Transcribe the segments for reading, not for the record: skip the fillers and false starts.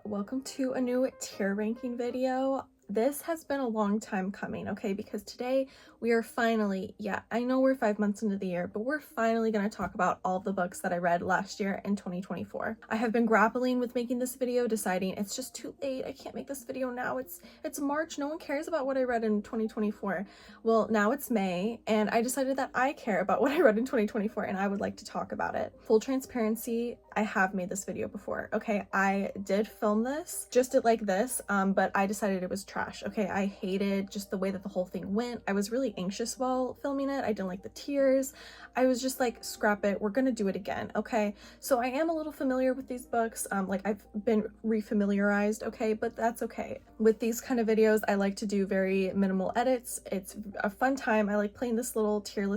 welcome to a new tier ranking video. This has been a long time coming, okay, because today we are finally, I know we're 5 months into the year, but we're finally going to talk about all the books that I read last year in 2024. I have been grappling with making this video, deciding it's just too late. I can't make this video now. It's March. No one cares about what I read in 2024. Well, now it's May, and I decided that I care about what I read in 2024, and I would like to talk about it. Full transparency, I have made this video before, okay? I did film this, just like this, but I decided it was trash, okay? I hated just the way that the whole thing went. I was really anxious while filming it. I didn't like the tears. I was just like, scrap it. We're gonna do it again, okay? So I am a little familiar with these books. Like I've been refamiliarized, okay? But that's okay. With these kind of videos, I like to do very minimal edits. It's a fun time. I like playing this little tier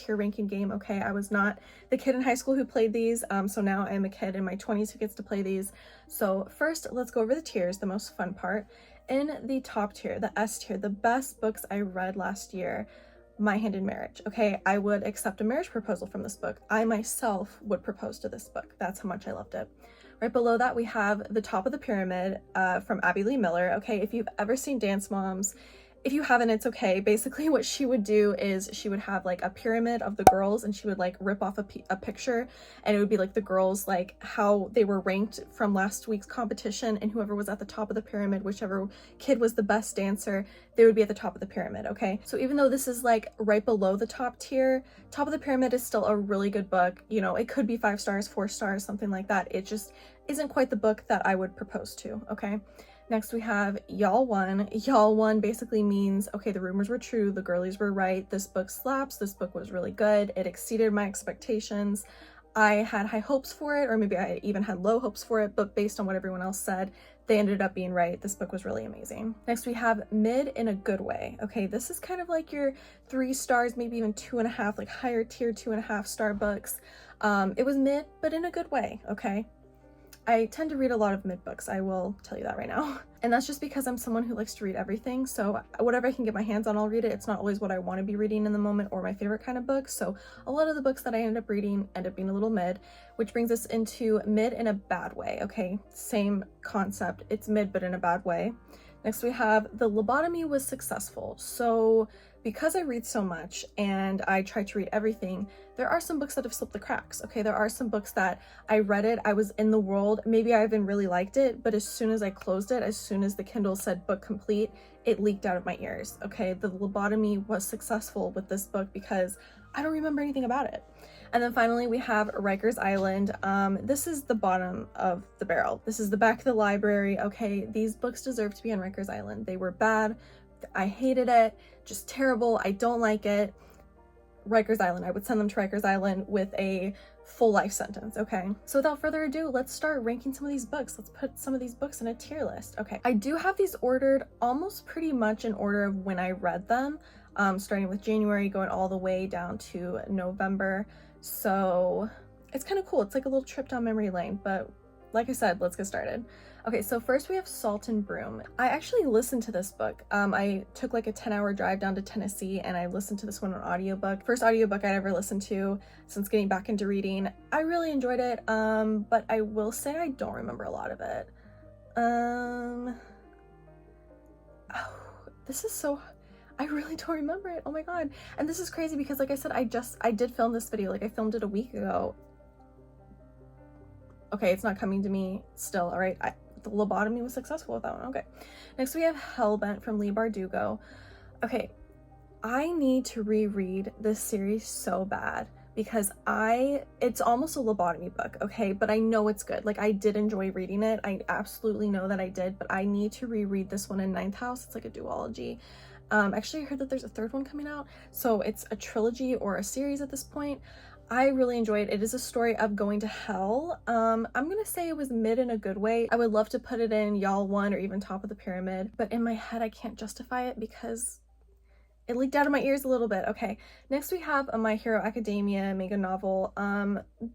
ranking game, okay? I was not the kid in high school who played these, so now I'm a kid in my 20s who gets to play these. So first, let's go over the tiers, the most fun part. In the top tier, the S tier, the best books I read last year, My Hand in Marriage, okay? I would accept a marriage proposal from this book. I myself would propose to this book. That's how much I loved it. Right below that, we have The Top of the Pyramid from Abby Lee Miller, okay? If you've ever seen Dance Moms, if you haven't, it's okay. Basically what she would do is she would have like a pyramid of the girls, and she would like rip off a picture, and it would be like the girls, like how they were ranked from last week's competition, and whoever was at the top of the pyramid, whichever kid was the best dancer, they would be at the top of the pyramid, okay? So even though this is like right below the top tier, Top of the Pyramid is still a really good book. You know, it could be 5 stars, 4 stars, something like that. It just isn't quite the book that I would propose to, okay? Next we have Y'all Won. Y'all Won basically means, okay, the rumors were true, the girlies were right, this book slaps, this book was really good, it exceeded my expectations. I had high hopes for it, or maybe I even had low hopes for it, but based on what everyone else said, they ended up being right. This book was really amazing. Next we have Mid in a Good Way. Okay, this is kind of like your 3 stars, maybe even 2.5, like higher tier 2.5 star books. It was mid, but in a good way, okay? I tend to read a lot of mid books, I will tell you that right now. And that's just because I'm someone who likes to read everything, so whatever I can get my hands on, I'll read it. It's not always what I want to be reading in the moment or my favorite kind of book, so a lot of the books that I end up reading end up being a little mid, which brings us into Mid in a Bad Way, okay? Same concept, it's mid but in a bad way. Next we have The Lobotomy Was Successful. So because I read so much and I try to read everything, there are some books that have slipped the cracks, okay? There are some books that I read it, I was in the world, maybe I even really liked it, but as soon as I closed it, as soon as the Kindle said book complete, it leaked out of my ears, okay? The Lobotomy was successful with this book because I don't remember anything about it. And then finally we have Rikers Island. This is the bottom of the barrel. This is the back of the library, okay? These books deserve to be on Rikers Island. They were bad. I hated it. Just terrible. I don't like it. Rikers Island. I would send them to Rikers Island with a full life sentence, okay? So without further ado, let's start ranking some of these books. Let's put some of these books in a tier list. Okay, I do have these ordered almost pretty much in order of when I read them, starting with January, going all the way down to November. So it's kind of cool. It's like a little trip down memory lane, but like I said, let's get started. Okay, so first we have Salt and Broom. I actually listened to this book. I took like a 10-hour drive down to Tennessee and I listened to this one on audiobook. First audiobook I'd ever listened to since getting back into reading. I really enjoyed it, but I will say I don't remember a lot of it. This is so... I really don't remember it. Oh my god. And this is crazy because like I said, I did film this video. Like I filmed it a week ago. Okay, it's not coming to me still. All right. The Lobotomy was successful with that one. Okay. Next we have Hellbent from Leigh Bardugo. Okay. I need to reread this series so bad because it's almost a lobotomy book, okay? But I know it's good. Like I did enjoy reading it. I absolutely know that I did, but I need to reread this one in Ninth House. It's like a duology. Actually, I heard that there's a 3rd one coming out, so it's a trilogy or a series at this point. I really enjoyed it. It is a story of going to hell. I'm gonna say it was mid in a good way. I would love to put it in Y'all Won or even Top of the Pyramid, but in my head I can't justify it because it leaked out of my ears a little bit. Okay, next we have a My Hero Academia manga novel.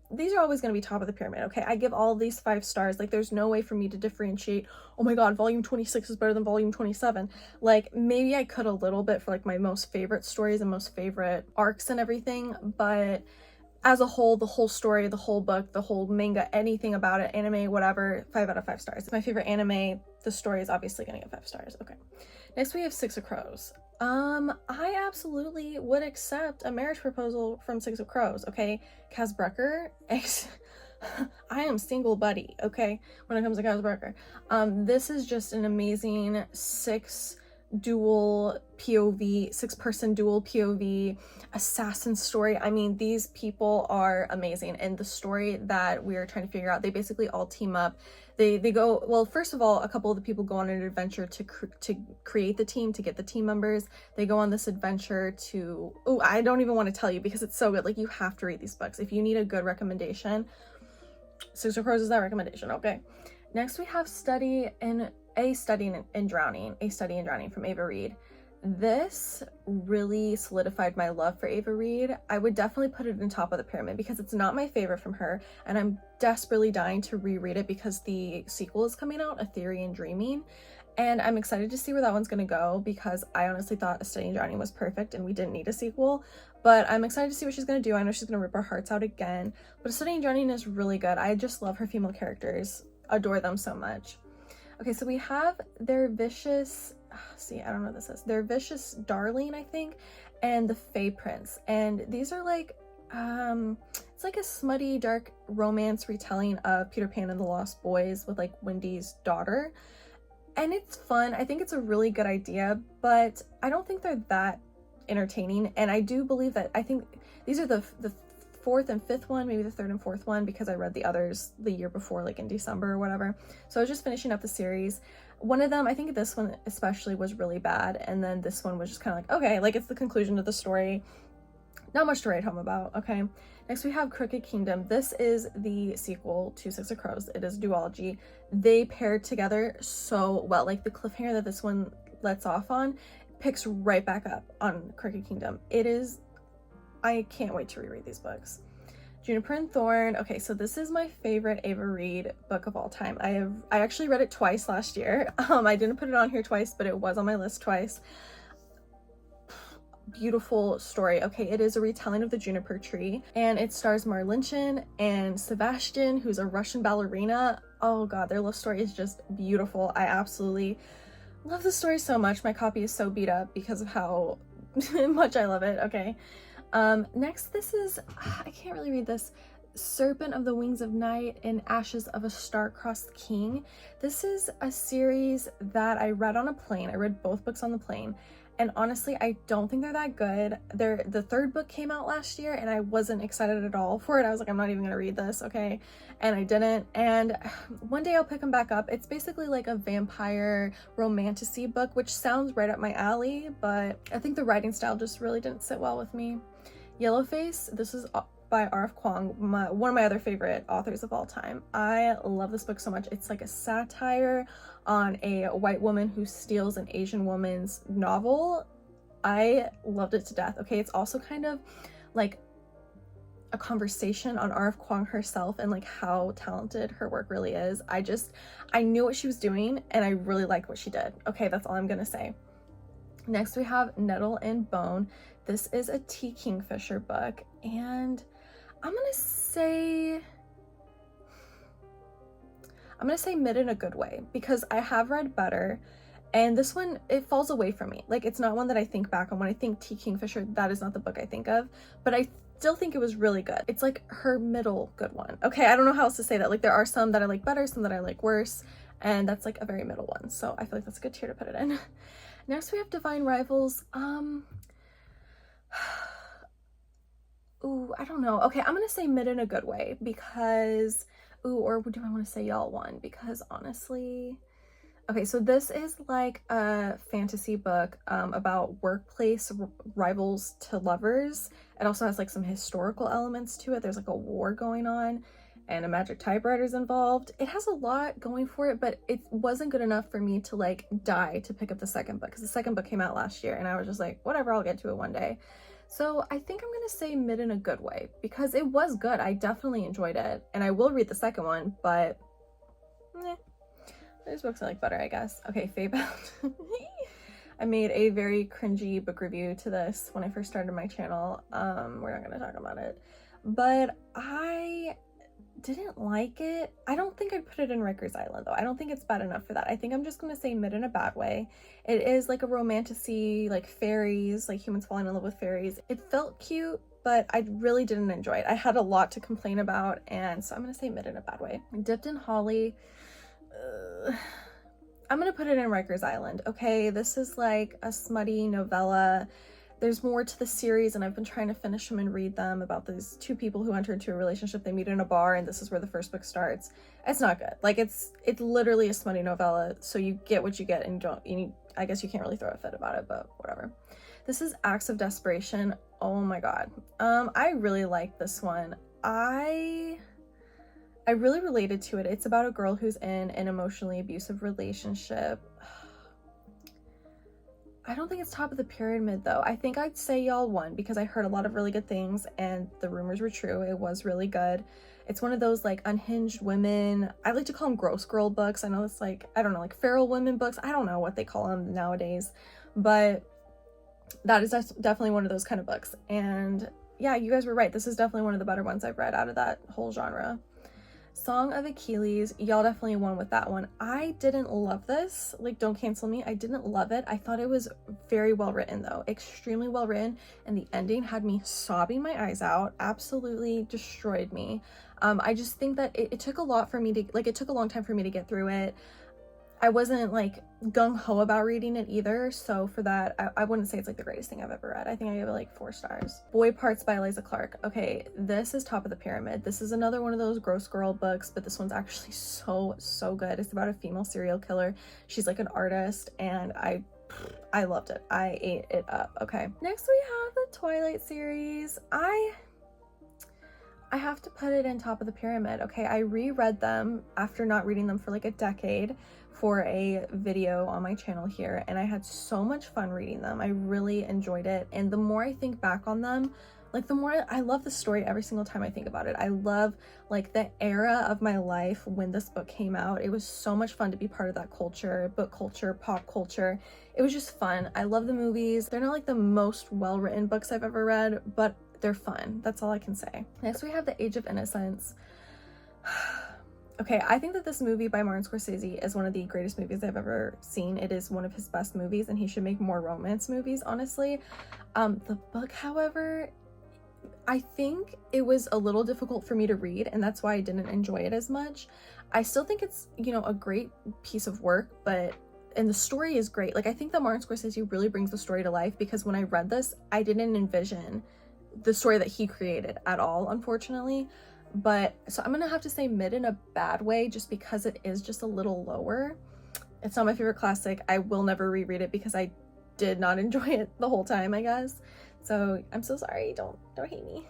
These are always going to be top of the pyramid, okay? I give all of these 5 stars. Like, there's no way for me to differentiate, oh my god, volume 26 is better than volume 27. Like, maybe I could a little bit for, like, my most favorite stories and most favorite arcs and everything, but as a whole, the whole story, the whole book, the whole manga, anything about it, anime, whatever, 5 out of 5 stars. It's my favorite anime. The story is obviously gonna get 5 stars. Okay. Next we have Six of Crows. I absolutely would accept a marriage proposal from Six of Crows, okay? Kaz Brekker, I am single buddy, okay, when it comes to Kaz Brekker. This is just an amazing 6-person dual POV assassin story. I mean, these people are amazing, and the story that we are trying to figure out, they basically all team up. They go, well, first of all, a couple of the people go on an adventure to create the team, to get the team members. They go on this adventure to, oh, I don't even want to tell you because it's so good. Like, you have to read these books. If you need a good recommendation, Six of Crows is that recommendation, okay? Next we have A Study in Drowning from Ava Reid. This really solidified my love for Ava Reid. I would definitely put it in top of the pyramid because it's not my favorite from her, and I'm desperately dying to reread it because the sequel is coming out, A Theory in Dreaming, and I'm excited to see where that one's gonna go because I honestly thought A Study in Drowning was perfect and we didn't need a sequel, but I'm excited to see what she's gonna do. I know she's gonna rip our hearts out again, but A Study in Drowning is really good. I just love her female characters, adore them so much. Okay, so we have Their Vicious, I don't know what this is, Their Vicious Darling, I think, and The Fae Prince. And these are like, it's like a smutty, dark romance retelling of Peter Pan and the Lost Boys with like Wendy's daughter. And it's fun. I think it's a really good idea, but I don't think they're that entertaining. And I do believe that, I think these are the 4th and 5th one, maybe the 3rd and 4th one, because I read the others the year before, like in December or whatever. So I was just finishing up the series. One of them, I think this one especially, was really bad, and then this one was just kind of like, okay, like it's the conclusion of the story. Not much to write home about, okay? Next we have Crooked Kingdom. This is the sequel to Six of Crows. It is a duology. They paired together so well. Like the cliffhanger that this one lets off on picks right back up on Crooked Kingdom. It is, I can't wait to reread these books. Juniper and Thorn. Okay, so this is my favorite Ava Reid book of all time. I actually read it twice last year. I didn't put it on here twice, but it was on my list twice. Beautiful story. Okay, it is a retelling of the Juniper Tree, and it stars Marlinchin and Sebastian, who's a Russian ballerina. Oh god, their love story is just beautiful. I absolutely love the story so much. My copy is so beat up because of how much I love it. Okay. Next, this is, I can't really read this, Serpent of the Wings of Night and Ashes of a Star-Crossed King. This is a series that I read on a plane. I read both books on the plane, and honestly, I don't think they're that good. The 3rd book came out last year, and I wasn't excited at all for it. I was like, I'm not even gonna read this, okay? And I didn't, and one day I'll pick them back up. It's basically like a vampire romantasy book, which sounds right up my alley, but I think the writing style just really didn't sit well with me. Yellowface, this is by R.F. Kuang, one of my other favorite authors of all time. I love this book so much. It's like a satire on a white woman who steals an Asian woman's novel. I loved it to death. Okay, it's also kind of like a conversation on R.F. Kuang herself and like how talented her work really is. I knew what she was doing and I really liked what she did. Okay, that's all I'm gonna say. Next we have Nettle and Bone. This is a T. Kingfisher book, and I'm gonna say mid in a good way because I have read better, and this one, it falls away from me. Like, it's not one that I think back on. When I think T. Kingfisher, that is not the book I think of, but I still think it was really good. It's like her middle good one. Okay, I don't know how else to say that. Like, there are some that I like better, some that I like worse, and that's like a very middle one, so I feel like that's a good tier to put it in. Next we have Divine Rivals. Ooh, I don't know. Okay, I'm gonna say mid in a good way because, ooh, or do I want to say y'all one? Because honestly, okay, so this is like a fantasy book about workplace rivals to lovers. It also has like some historical elements to it. There's like a war going on and a magic typewriter's involved. It has a lot going for it, but it wasn't good enough for me to like die to pick up the second book because the second book came out last year and I was just like, whatever, I'll get to it one day. So I think I'm gonna say mid in a good way because it was good. I definitely enjoyed it, and I will read the second one, but there's books I like better, I guess. Okay, Feybound. I made a very cringy book review to this when I first started my channel. We're not gonna talk about it. but I didn't like it. I don't think I'd put it in Rikers Island though. I don't think it's bad enough for that. I think I'm just gonna say mid in a bad way. It is like a romantasy, like fairies, like humans falling in love with fairies. It felt cute, but I really didn't enjoy it. I had a lot to complain about, and so I'm gonna say mid in a bad way. Dipped in Holly. I'm gonna put it in Rikers Island. Okay, this is like a smutty novella. There's more to the series, and I've been trying to finish them and read them about these two people who enter into a relationship. They meet in a bar, and this is where the first book starts. It's not good. Like, it's literally a smutty novella, so you get what you get, and I guess you can't really throw a fit about it, but whatever. This is Acts of Desperation. Oh my god. I really like this one. I really related to it. It's about a girl who's in an emotionally abusive relationship. I don't think it's top of the pyramid though. I think I'd say Y'all won because I heard a lot of really good things and the rumors were true. It was really good. It's one of those like unhinged women. I like to call them gross girl books. I know it's like, I don't know, like feral women books. I don't know what they call them nowadays, but that is definitely one of those kind of books. And yeah, you guys were right. This is definitely one of the better ones I've read out of that whole genre. Song of Achilles, y'all definitely won with that one. I didn't love this. Like, don't cancel me. I didn't love it. I thought it was very well written though. Extremely well written. And the ending had me sobbing my eyes out. Absolutely destroyed me. I just think that it took a lot for me to, like, it took a long time for me to get through it. I wasn't like gung-ho about reading it either, so for that I wouldn't say it's like the greatest thing I've ever read. I think I gave it like 4 stars. Boy Parts by Eliza Clark. Okay, this is top of the pyramid. This is another one of those gross girl books, but this one's actually so good. It's about a female serial killer. She's like an artist, and I loved it. I ate it up. Okay, next we have the Twilight series. I have to put it in top of the pyramid. Okay, I reread them after not reading them for like a decade for a video on my channel here, and I had so much fun reading them. I really enjoyed it, and the more I think back on them, like the more I love the story every single time I think about it. I love like the era of my life when this book came out. It was so much fun to be part of that culture, book culture, pop culture. It was just fun. I love the movies. They're not like the most well-written books I've ever read, but they're fun. That's all I can say. Next we have The Age of Innocence. Okay, I think that this movie by Martin Scorsese is one of the greatest movies I've ever seen. It is one of his best movies, and he should make more romance movies, honestly. The book, however, I think it was a little difficult for me to read, and that's why I didn't enjoy it as much. I still think it's, you know, a great piece of work, and the story is great. Like, I think that Martin Scorsese really brings the story to life, because when I read this, I didn't envision the story that he created at all, unfortunately. But so I'm gonna have to say mid in a bad way, just because it is just a little lower. It's not my favorite classic. I will never reread it because I did not enjoy it the whole time, I guess. So I'm so sorry. Don't hate me.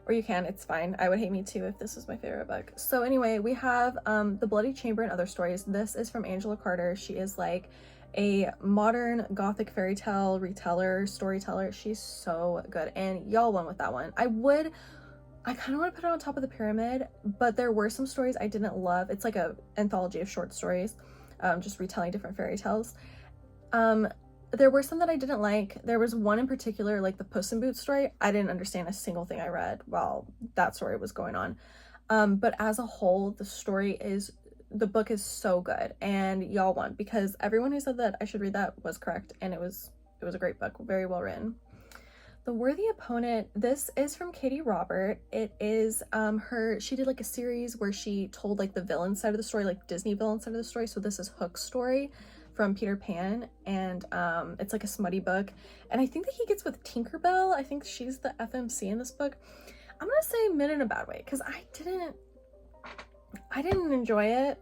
Or you can, it's fine. I would hate me too if this was my favorite book. So anyway, we have The Bloody Chamber and Other Stories. This is from Angela Carter. She is like a modern gothic fairy tale reteller, storyteller. She's so good, and y'all won with that one. I kind of want to put it on top of the pyramid, but there were some stories I didn't love. It's like a anthology of short stories, just retelling different fairy tales. There were some that I didn't like. There was one in particular, like the Puss in Boots story. I didn't understand a single thing I read while that story was going on. But as a whole, the book is so good, and y'all won, because everyone who said that I should read that was correct, and it was a great book, very well written. The Worthy Opponent, this is from Katie Robert. It is she did like a series where she told like the villain side of the story, like Disney villain side of the story. So this is Hook's story from Peter Pan, and it's like a smutty book, and I think that he gets with Tinkerbell. I think she's the FMC in this book. I'm gonna say mid in a bad way, because I didn't enjoy it.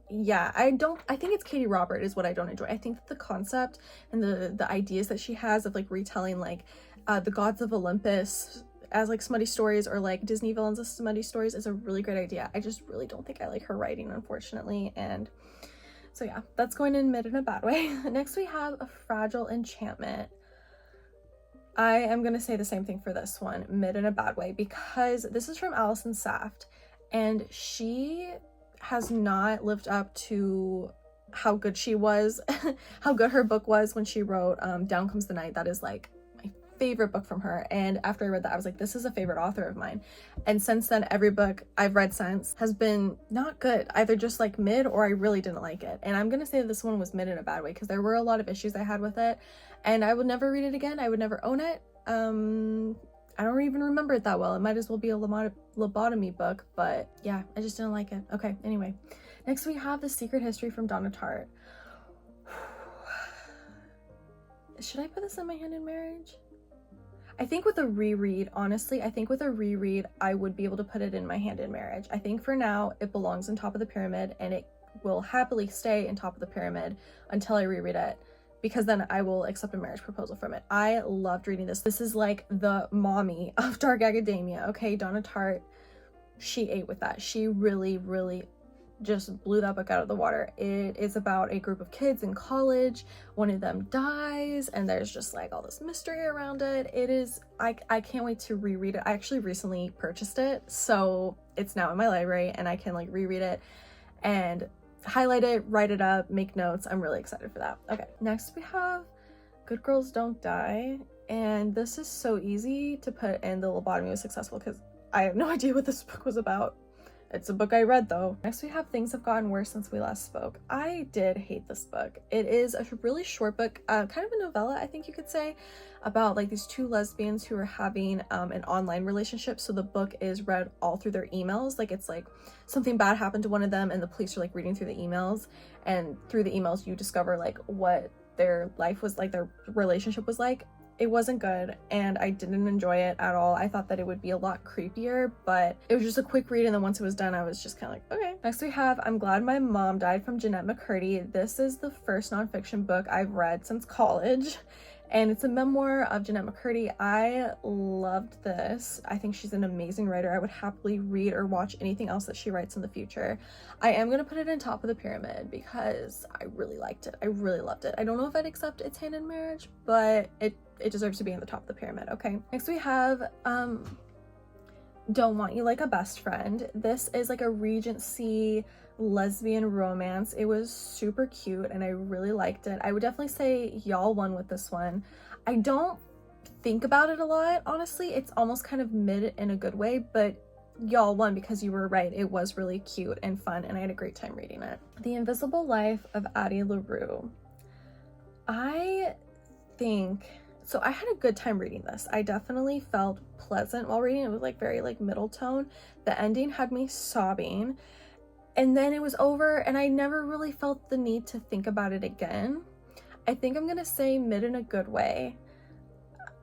Yeah, I think it's Katie Robert is what I don't enjoy. I think that the concept and the ideas that she has of like retelling like the gods of Olympus as like smutty stories, or like Disney villains as smutty stories, is a really great idea. I just really don't think I like her writing, unfortunately. And so yeah, that's going in mid in a bad way. Next we have A Fragile Enchantment. I am gonna say the same thing for this one, mid in a bad way, because this is from Alison Saft, and she has not lived up to how good she was, how good her book was when she wrote Down Comes the Night. That is like my favorite book from her. And after I read that, I was like, this is a favorite author of mine. And since then, every book I've read since has been not good, either just like mid or I really didn't like it. And I'm gonna say this one was mid in a bad way because there were a lot of issues I had with it, and I would never read it again. I would never own it. I don't even remember it that well. It might as well be a lobotomy book, but yeah, I just didn't like it. Okay, anyway. Next we have The Secret History from Donna Tartt. Should I put this in my hand in marriage? I think with a reread, honestly, I think with a reread, I would be able to put it in my hand in marriage. I think for now, it belongs on top of the pyramid, and it will happily stay in top of the pyramid until I reread it, because then I will accept a marriage proposal from it. I loved reading this. This is like the mommy of dark academia, okay? Donna Tartt, she ate with that. She really, really just blew that book out of the water. It is about a group of kids in college. One of them dies, and there's just like all this mystery around it. It is, I can't wait to reread it. I actually recently purchased it, so it's now in my library, and I can like reread it and highlight it, write it up, make notes. I'm really excited for that. Okay, next we have Good Girls Don't Die, and this is so easy to put in The Lobotomy Was Successful because I have no idea what this book was about. It's a book I read though. Next we have Things Have Gotten Worse Since We Last Spoke. I did hate this book. It is a really short book, kind of a novella, I think you could say, about like these two lesbians who are having an online relationship. So the book is read all through their emails. Like it's like something bad happened to one of them and the police are like reading through the emails, and through the emails you discover like what their life was like, their relationship was like. It wasn't good, and I didn't enjoy it at all. I thought that it would be a lot creepier, but it was just a quick read, and then once it was done, I was just kind of like, okay. Next we have I'm Glad My Mom Died from Jeanette McCurdy. This is the first nonfiction book I've read since college, and it's a memoir of Jeanette McCurdy. I loved this. I think she's an amazing writer. I would happily read or watch anything else that she writes in the future. I am going to put it in top of the pyramid because I really liked it. I really loved it. I don't know if I'd accept its hand in marriage, but it deserves to be in the top of the pyramid. Okay, next we have Don't Want You Like a Best Friend. This is like a Regency lesbian romance. It was super cute and I really liked it. I would definitely say y'all won with this one. I don't think about it a lot, honestly. It's almost kind of mid in a good way, but y'all won because you were right. It was really cute and fun, and I had a great time reading it. The Invisible Life of Addie LaRue. I think, so I had a good time reading this. I definitely felt pleasant while reading it. It was like very like middle tone. The ending had me sobbing, and then it was over, and I never really felt the need to think about it again. I think I'm gonna say mid in a good way.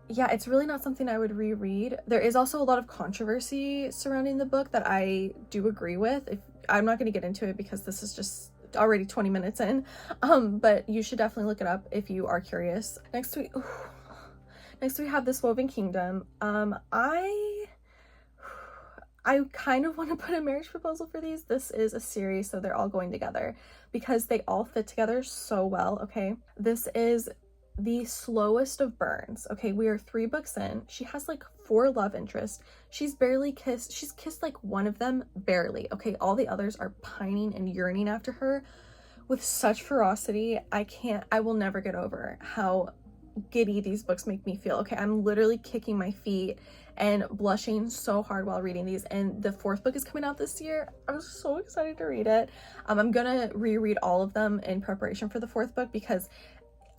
Yeah, it's really not something I would reread. There is also a lot of controversy surrounding the book that I do agree with. I'm not going to get into it because this is just already 20 minutes in, but you should definitely look it up if you are curious. Next we have This Woven Kingdom. I kind of want to put a marriage proposal for these. This is a series, so they're all going together because they all fit together so well. Okay, this is the slowest of burns. Okay, we are 3 books in. She has like 4 love interests. She's kissed like one of them, barely. Okay, all the others are pining and yearning after her with such ferocity. I will never get over how giddy these books make me feel. Okay, I'm literally kicking my feet and blushing so hard while reading these, and the 4th book is coming out this year. I'm so excited to read it. I'm gonna reread all of them in preparation for the 4th book because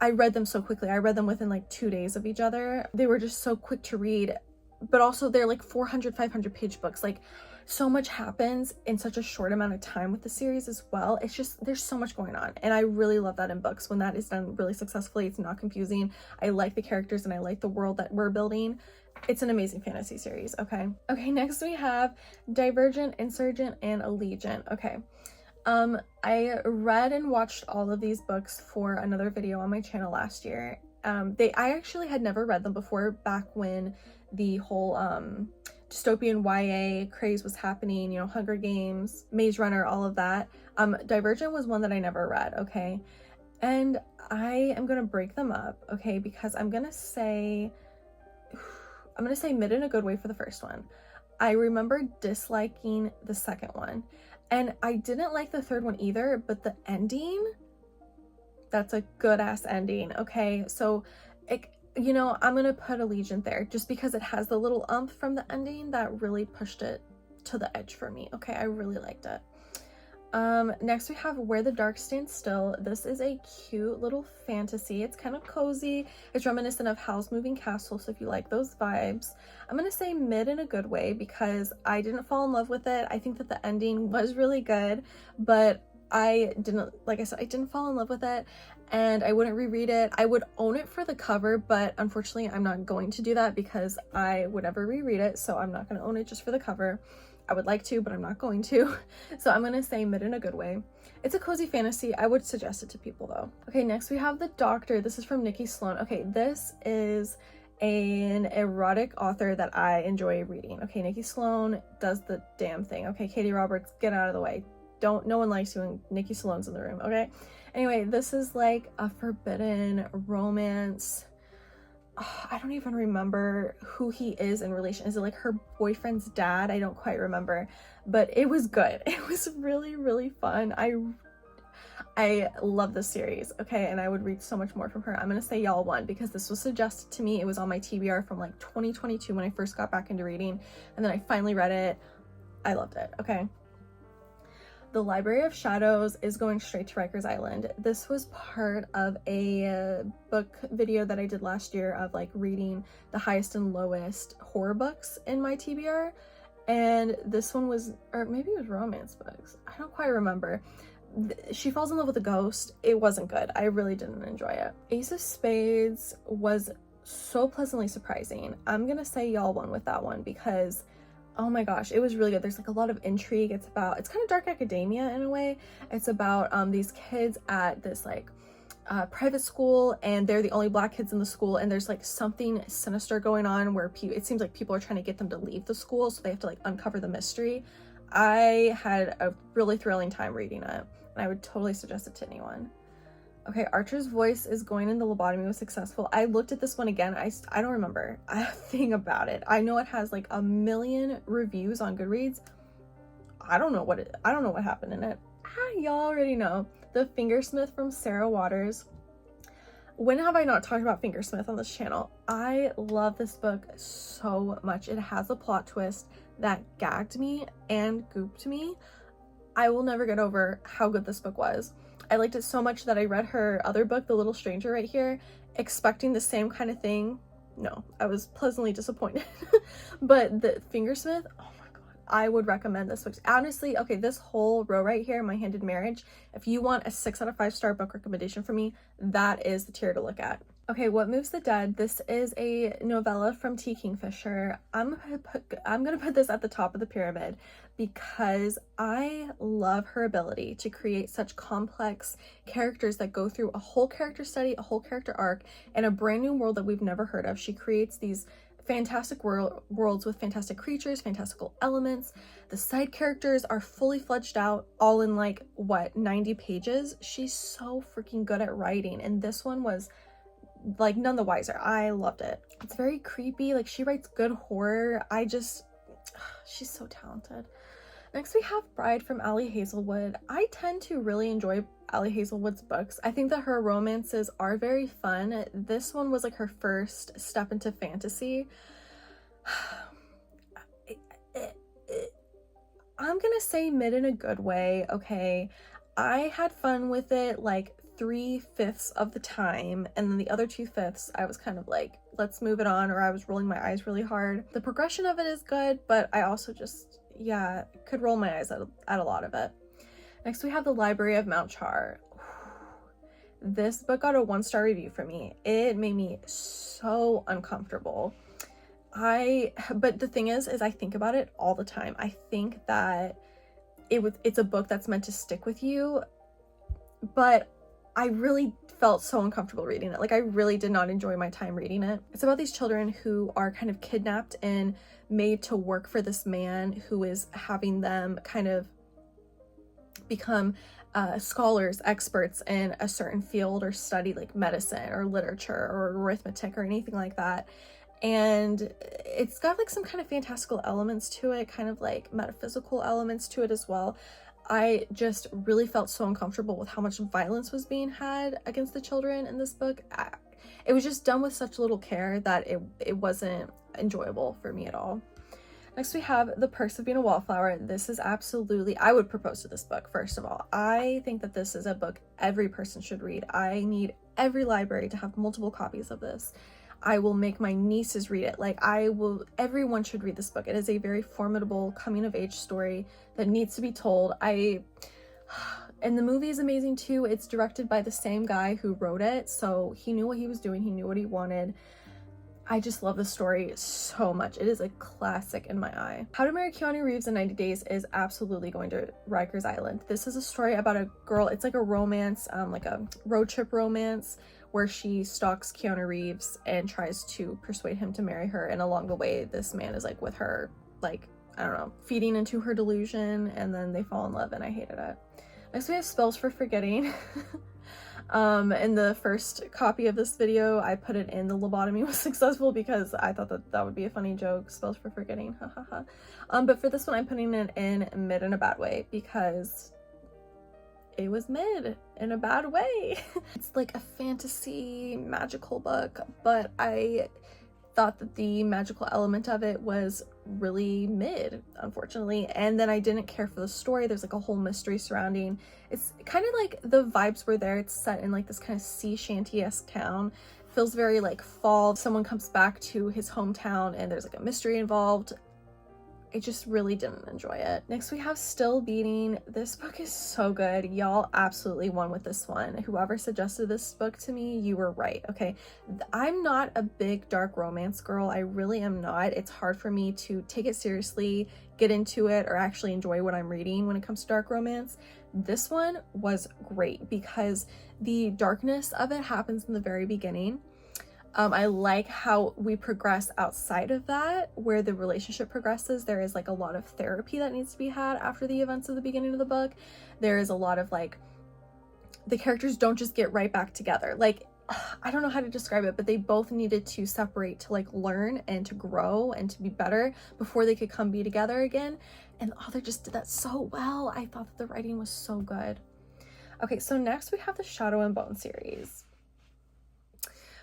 I read them so quickly. I read them within like 2 days of each other. They were just so quick to read, but also they're like 400, 500 page books. Like so much happens in such a short amount of time with the series as well. It's just, there's so much going on. And I really love that in books when that is done really successfully. It's not confusing. I like the characters and I like the world that we're building. It's an amazing fantasy series. Okay, next we have Divergent, Insurgent, and Allegiant. Okay. I read and watched all of these books for another video on my channel last year. I actually had never read them before, back when the whole dystopian YA craze was happening, you know, Hunger Games, Maze Runner, all of that. Divergent was one that I never read, okay? And I am gonna break them up, okay, because I'm gonna say mid in a good way for the first one. I remember disliking the second one. And I didn't like the 3rd one either, but the ending, that's a good ass ending. Okay, so you know, I'm gonna put Allegiant there just because it has the little umph from the ending that really pushed it to the edge for me. Okay, I really liked it. Next we have Where the Dark Stands Still. This is a cute little fantasy. It's kind of cozy. It's reminiscent of Howl's Moving Castle, so if you like those vibes. I'm gonna say mid in a good way because I didn't fall in love with it. I think that the ending was really good, but I didn't, like I said, I didn't fall in love with it, and I wouldn't reread it. I would own it for the cover, but unfortunately I'm not going to do that because I would never reread it, so I'm not going to own it just for the cover. I would like to, but I'm not going to. So I'm gonna say mid in a good way. It's a cozy fantasy. I would suggest it to people though. Okay, next we have The Doctor. This is from Nikki Sloan. Okay, this is an erotic author that I enjoy reading. Okay, Nikki Sloan does the damn thing. Okay, Katie Roberts, get out of the way. No one likes you when Nikki Sloan's in the room, okay? Anyway, this is like a forbidden romance. I don't even remember who he is in relation. Is it like her boyfriend's dad? I don't quite remember, but it was good. It was really, really fun. I love this series, okay, and I would read so much more from her. I'm gonna say y'all one because this was suggested to me. It was on my TBR from like 2022 when I first got back into reading, and then I finally read it. I loved it, okay. The Library of Shadows is going straight to Rikers Island. This was part of a book video that I did last year of like reading the highest and lowest horror books in my TBR. And this one was, or maybe it was romance books. I don't quite remember. She falls in love with a ghost. It wasn't good. I really didn't enjoy it. Ace of Spades was so pleasantly surprising. I'm gonna say y'all one with that one because oh my gosh, it was really good. There's like a lot of intrigue. It's kind of dark academia in a way. It's about these kids at this like private school, and they're the only black kids in the school, and there's like something sinister going on where it seems like people are trying to get them to leave the school, so they have to like uncover the mystery. I had a really thrilling time reading it, and I would totally suggest it to anyone. Okay, Archer's Voice is going in the lobotomy was successful. I looked at this one again. I don't remember a thing about it. I know it has like 1 million reviews on Goodreads. I don't know what happened in it. Y'all already know. The Fingersmith from Sarah Waters. When have I not talked about Fingersmith on this channel? I love this book so much. It has a plot twist that gagged me and gooped me. I will never get over how good this book was. I liked it so much that I read her other book, The Little Stranger, right here, expecting the same kind of thing. No, I was pleasantly disappointed. But the Fingersmith, oh my god, I would recommend this book. Honestly, okay, this whole row right here, My Hand in Marriage, if you want a 6 out of 5 star book recommendation from me, that is the tier to look at. Okay, What Moves the Dead. This is a novella from T. Kingfisher. I'm gonna put this at the top of the pyramid because I love her ability to create such complex characters that go through a whole character study, a whole character arc, and a brand new world that we've never heard of. She creates these fantastic worlds with fantastic creatures, fantastical elements. The side characters are fully fledged out, all in like, what, 90 pages? She's so freaking good at writing, and this one was like none the wiser. I loved it. It's very creepy. Like, she writes good horror. She's so talented. Next we have Bride from Ali Hazelwood. I tend to really enjoy Ali Hazelwood's books. I think that her romances are very fun. This one was like her first step into fantasy. I'm gonna say mid in a good way, okay? I had fun with it like 3/5 of the time, and then the other 2/5 I was kind of like, let's move it on, or I was rolling my eyes really hard. The progression of it is good, but I also just, yeah, could roll my eyes at a lot of it. Next we have The Library of Mount Char. This book got a 1-star review from me. It made me so uncomfortable. But the thing is I think about it all the time. I think that it's a book that's meant to stick with you, but I really felt so uncomfortable reading it. Like, I really did not enjoy my time reading it. It's about these children who are kind of kidnapped and made to work for this man who is having them kind of become scholars, experts in a certain field or study, like medicine or literature or arithmetic or anything like that. And it's got like some kind of fantastical elements to it, kind of like metaphysical elements to it as well. I just really felt so uncomfortable with how much violence was being had against the children in this book. it was just done with such little care that it wasn't enjoyable for me at all. Next we have The Perks of Being a Wallflower. This is absolutely, I would propose to this book, first of all. I think that this is a book every person should read. I need every library to have multiple copies of this. I will make my nieces read it. Like, everyone should read this book. It is a very formidable coming of age story that needs to be told. And the movie is amazing too. It's directed by the same guy who wrote it, so he knew what he was doing. He knew what he wanted. I just love the story so much. It is a classic in my eye. How to Marry Keanu Reeves in 90 Days is absolutely going to Rikers Island. This is a story about a girl. It's like a romance, like a road trip romance, where she stalks Keanu Reeves and tries to persuade him to marry her. And along the way, this man is like with her, like, I don't know, feeding into her delusion, and then they fall in love, and I hated it. Next we have Spells for Forgetting. In the first copy of this video, I put it in The Lobotomy Was Successful because I thought that would be a funny joke. Spells for Forgetting, ha ha ha. But for this one, I'm putting it in mid in a bad way because it was mid in a bad way. It's like a fantasy magical book, but I thought that the magical element of it was really mid, unfortunately, and then I didn't care for the story. There's like a whole mystery surrounding. It's kind of like the vibes were there. It's set in like this kind of sea shanty-esque town. It feels very like fall. Someone comes back to his hometown and there's like a mystery involved. I just really didn't enjoy it. Next we have Still Beating. This book is so good. Y'all absolutely won with this one. Whoever suggested this book to me, you were right, okay? I'm not a big dark romance girl. I really am not. It's hard for me to take it seriously, get into it, or actually enjoy what I'm reading when it comes to dark romance. This one was great because the darkness of it happens in the very beginning. I like how we progress outside of that, where the relationship progresses. There is like a lot of therapy that needs to be had after the events of the beginning of the book. There is a lot of like, the characters don't just get right back together. Like, I don't know how to describe it, but they both needed to separate to like learn and to grow and to be better before they could come be together again. And the author just did that so well. I thought that the writing was so good. Okay, so next we have the Shadow and Bone series.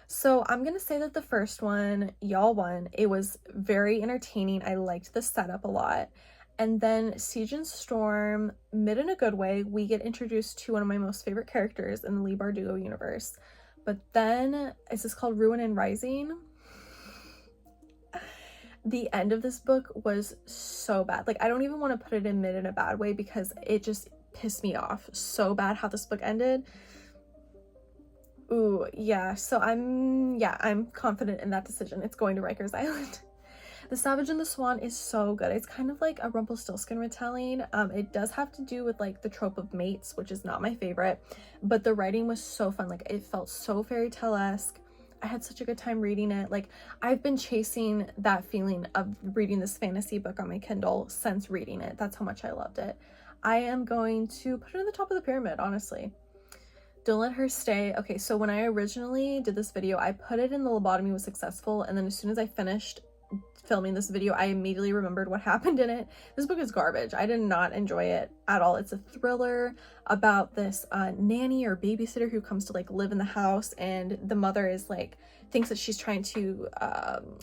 So I'm gonna say that the first one, y'all won. It was very entertaining. I liked the setup a lot. And then Siege and Storm, mid in a good way. We get introduced to one of my most favorite characters in the Leigh Bardugo universe. But then, is this called Ruin and Rising? The end of this book was so bad. Like, I don't even want to put it in mid in a bad way because it just pissed me off so bad how this book ended. Ooh, yeah, so I'm confident in that decision. It's going to Rikers Island. The Savage and the Swan is so good. It's kind of like a Rumpelstiltskin retelling. It does have to do with like the trope of mates, which is not my favorite, but the writing was so fun. Like, it felt so fairy tale-esque. I had such a good time reading it. Like, I've been chasing that feeling of reading this fantasy book on my Kindle since reading it. That's how much I loved it. I am going to put it in the top of the pyramid, honestly. Don't Let Her Stay. Okay, so when I originally did this video, I put it in The Lobotomy Was Successful, and then as soon as I finished filming this video, I immediately remembered what happened in it. This book is garbage. I did not enjoy it at all. It's a thriller about this nanny or babysitter who comes to like live in the house, and the mother is like thinks that she's trying to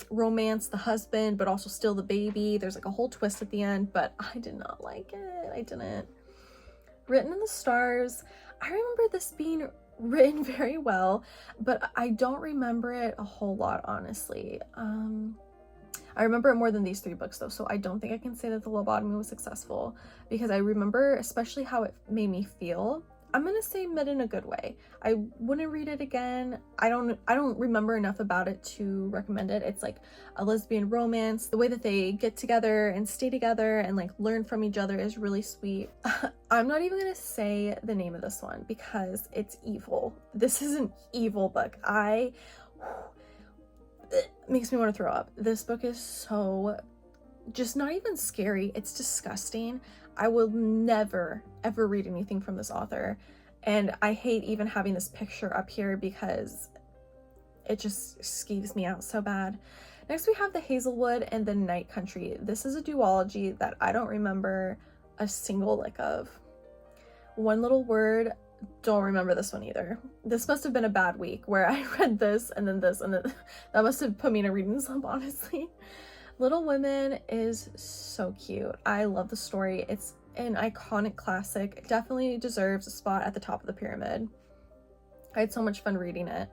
romance the husband but also steal the baby. There's like a whole twist at the end, but I did not like it. I didn't. Written in the Stars. I remember this being written very well, but I don't remember it a whole lot, honestly. I remember it more than these three books though, so I don't think I can say that The Lobotomy Was Successful because I remember especially how it made me feel. I'm gonna say mid in a good way. I wouldn't read it again. I don't remember enough about it to recommend it. It's like a lesbian romance. The way that they get together and stay together and like learn from each other is really sweet. I'm not even gonna say the name of this one because it's evil. This is an evil book. It makes me want to throw up. This book is so just not even scary. It's disgusting. I will never ever read anything from this author, and I hate even having this picture up here because it just skeeves me out so bad. Next we have The Hazelwood and The Night Country. This is a duology that I don't remember a single lick of. One little word, don't remember this one either. This must have been a bad week where I read this and then this, and then that must have put me in a reading slump, honestly. Little Women is so cute. I love the story. It's an iconic classic. It definitely deserves a spot at the top of the pyramid. I had so much fun reading it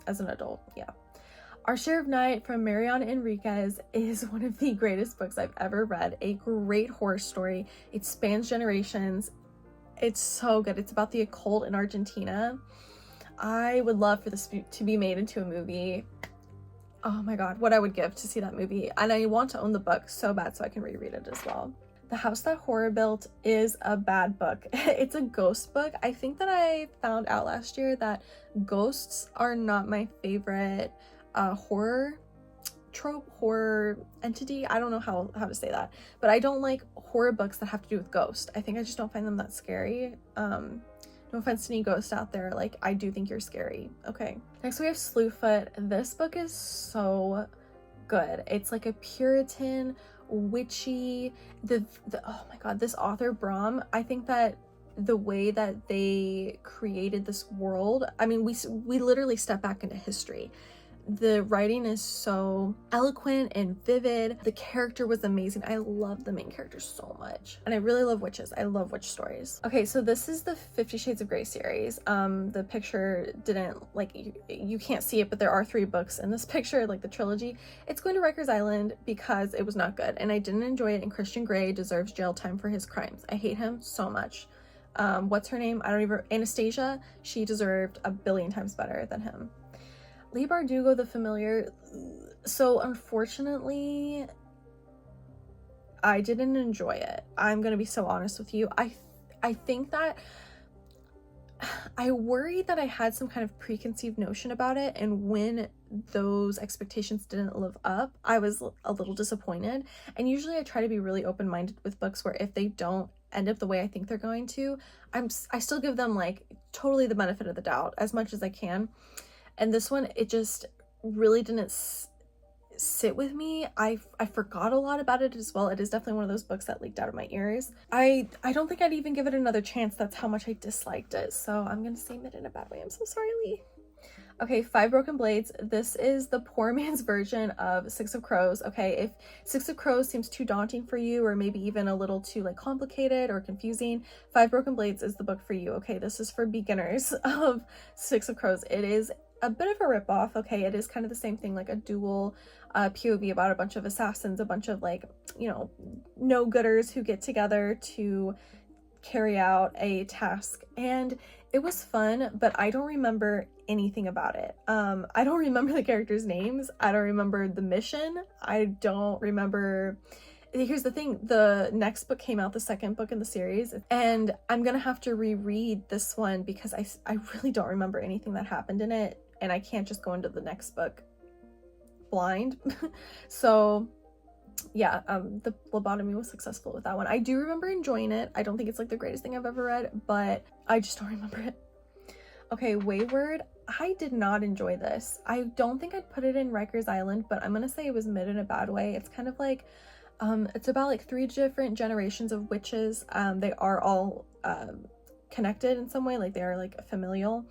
as an adult. Yeah. Our Share of Night from Mariana Enriquez is one of the greatest books I've ever read. A great horror story. It spans generations. It's so good. It's about the occult in Argentina. I would love for this to be made into a movie. Oh my god, what I would give to see that movie. And I want to own the book so bad so I can reread it as well. The House That Horror Built is a bad book. It's a ghost book. I think that I found out last year that ghosts are not my favorite horror trope, horror entity. I don't know how to say that, but I don't like horror books that have to do with ghosts. I think I just don't find them that scary. No offense to any ghosts out there, like, I do think you're scary. Okay, next we have Slewfoot. This book is so good. It's like a Puritan, witchy, oh my god, this author Brom, I think that the way that they created this world, I mean, we literally step back into history. The writing is so eloquent and vivid. The character was amazing. I love the main character so much. And I really love witches. I love witch stories. Okay, so this is the 50 Shades of Grey series. The picture didn't, like, you can't see it, but there are 3 books in this picture, like the trilogy. It's going to Rikers Island because it was not good. And I didn't enjoy it, and Christian Grey deserves jail time for his crimes. I hate him so much. What's her name? I don't even, Anastasia, she deserved a billion times better than him. Leigh Bardugo, The Familiar. So unfortunately, I didn't enjoy it. I'm gonna be so honest with you. I think that I worried that I had some kind of preconceived notion about it, and when those expectations didn't live up, I was a little disappointed. And usually I try to be really open-minded with books where if they don't end up the way I think they're going to, I still give them like totally the benefit of the doubt as much as I can. And this one, it just really didn't sit with me. I forgot a lot about it as well. It is definitely one of those books that leaked out of my ears. I don't think I'd even give it another chance. That's how much I disliked it. So I'm gonna say it in a bad way. I'm so sorry, Lee. Okay, 5 Broken Blades. This is the poor man's version of 6 of Crows. Okay, if 6 of Crows seems too daunting for you, or maybe even a little too like complicated or confusing, 5 Broken Blades is the book for you. Okay, this is for beginners of 6 of Crows. It is a bit of a ripoff. Okay, it is kind of the same thing, like a dual POV about a bunch of assassins, a bunch of like, you know, no-gooders who get together to carry out a task. And it was fun, but I don't remember anything about it. I don't remember the characters' names. I don't remember the mission. I don't remember. Here's the thing, the next book came out, the second book in the series, and I'm gonna have to reread this one because I really don't remember anything that happened in it, and I can't just go into the next book blind. So yeah, the lobotomy was successful with that one. I do remember enjoying it. I don't think it's like the greatest thing I've ever read, but I just don't remember it. Okay, Wayward. I did not enjoy this. I don't think I'd put it in Rikers Island, but I'm gonna say it was mid in a bad way. It's kind of like, it's about like 3 different generations of witches. They are all connected in some way, like they are like familial.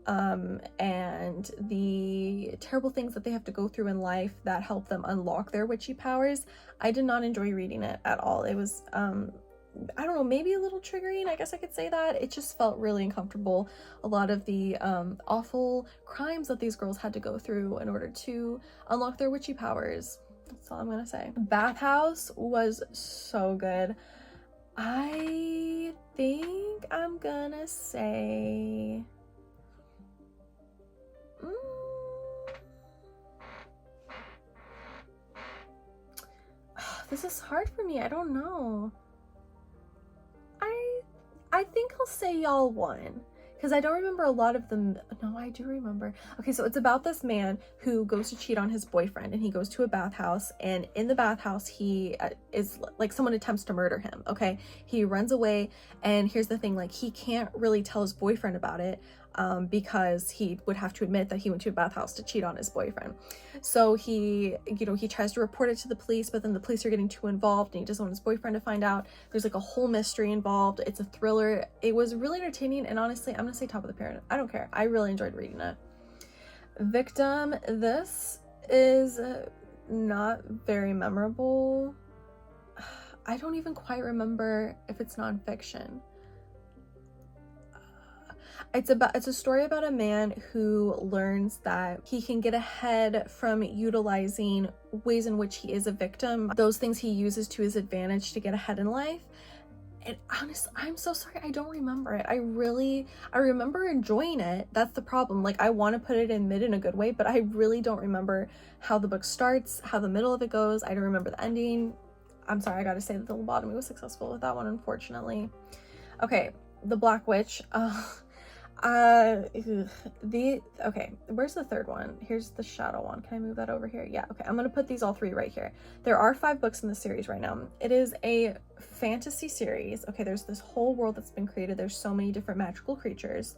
And the terrible things that they have to go through in life that help them unlock their witchy powers. I did not enjoy reading it at all. It was, I don't know, maybe a little triggering, I guess I could say that. It just felt really uncomfortable. A lot of the awful crimes that these girls had to go through in order to unlock their witchy powers. That's all I'm gonna say. Bathhouse was so good. I think I'm gonna say this is hard for me. I don't know. I think I'll say y'all won, because I don't remember a lot of them. No, I do remember. Okay, so it's about this man who goes to cheat on his boyfriend, and he goes to a bathhouse, and in the bathhouse he is like, someone attempts to murder him. Okay, he runs away, and here's the thing, like, he can't really tell his boyfriend about it. because he would have to admit that he went to a bathhouse to cheat on his boyfriend. So he, you know, he tries to report it to the police, but then the police are getting too involved and he doesn't want his boyfriend to find out. There's like a whole mystery involved. It's a thriller. It was really entertaining, and honestly, I'm gonna say top of the pyramid. I don't care. I really enjoyed reading it. Victim, this is not very memorable. I don't even quite remember if it's nonfiction. It's a story about a man who learns that he can get ahead from utilizing ways in which he is a victim, those things he uses to his advantage to get ahead in life. And honestly, I'm so sorry, I don't remember it. I remember enjoying it. That's the problem. Like, I want to put it in mid in a good way, but I really don't remember how the book starts, how the middle of it goes. I don't remember the ending. I'm sorry, I gotta say that the lobotomy was successful with that one, unfortunately. Okay, The Black Witch. Okay, where's the third one? Here's the shadow one. Can I move that over here? Yeah, okay, I'm gonna put these all 3 right here. There are 5 books in the series right now. It is a fantasy series. Okay, there's this whole world that's been created. There's so many different magical creatures.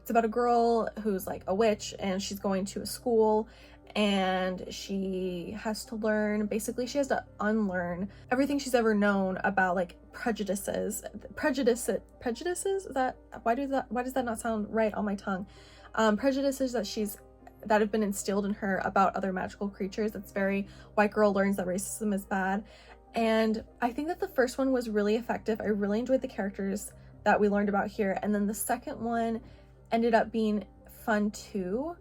It's about a girl who's like a witch, and she's going to a school, and she has to learn, basically she has to unlearn everything she's ever known about like prejudices. Is that, why does that not sound right on my tongue? Prejudices that have been instilled in her about other magical creatures. It's very white girl learns that racism is bad. And I think that the first one was really effective. I really enjoyed the characters that we learned about here, and then the second one ended up being fun too.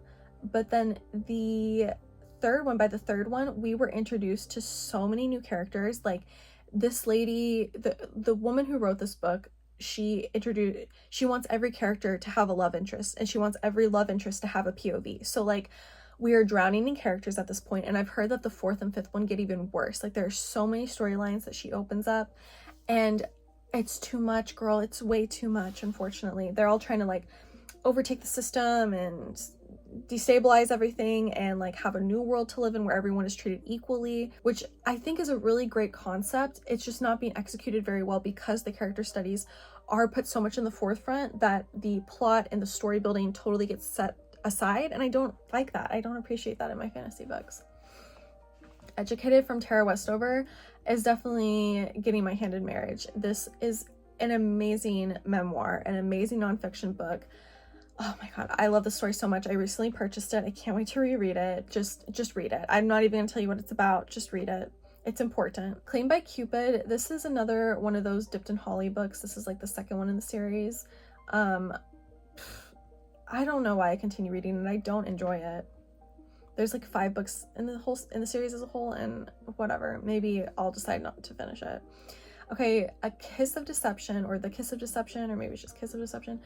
But then the third one, by the third one, we were introduced to so many new characters. Like this lady, the woman who wrote this book, she wants every character to have a love interest, and she wants every love interest to have a POV. So like, we are drowning in characters at this point, and I've heard that the 4th and 5th one get even worse. Like, there are so many storylines that she opens up, and it's too much, girl. It's way too much, unfortunately. They're all trying to like overtake the system and destabilize everything and like have a new world to live in where everyone is treated equally, which I think is a really great concept. It's just not being executed very well because the character studies are put so much in the forefront that the plot and the story building totally gets set aside, and I don't like that. I don't appreciate that in my fantasy books. Educated from Tara Westover is definitely getting my hand in marriage. This is an amazing memoir, an amazing nonfiction book. Oh my god, I love the story so much. I recently purchased it. I can't wait to reread it. Just read it. I'm not even gonna tell you what it's about. Just read it. It's important. Claimed by Cupid. This is another one of those dipped in Holly books. This is like the second one in the series. I don't know why I continue reading it. I don't enjoy it. There's like 5 books in the series as a whole, and whatever. Maybe I'll decide not to finish it. Okay, A Kiss of Deception, or The Kiss of Deception, or maybe it's just Kiss of Deception.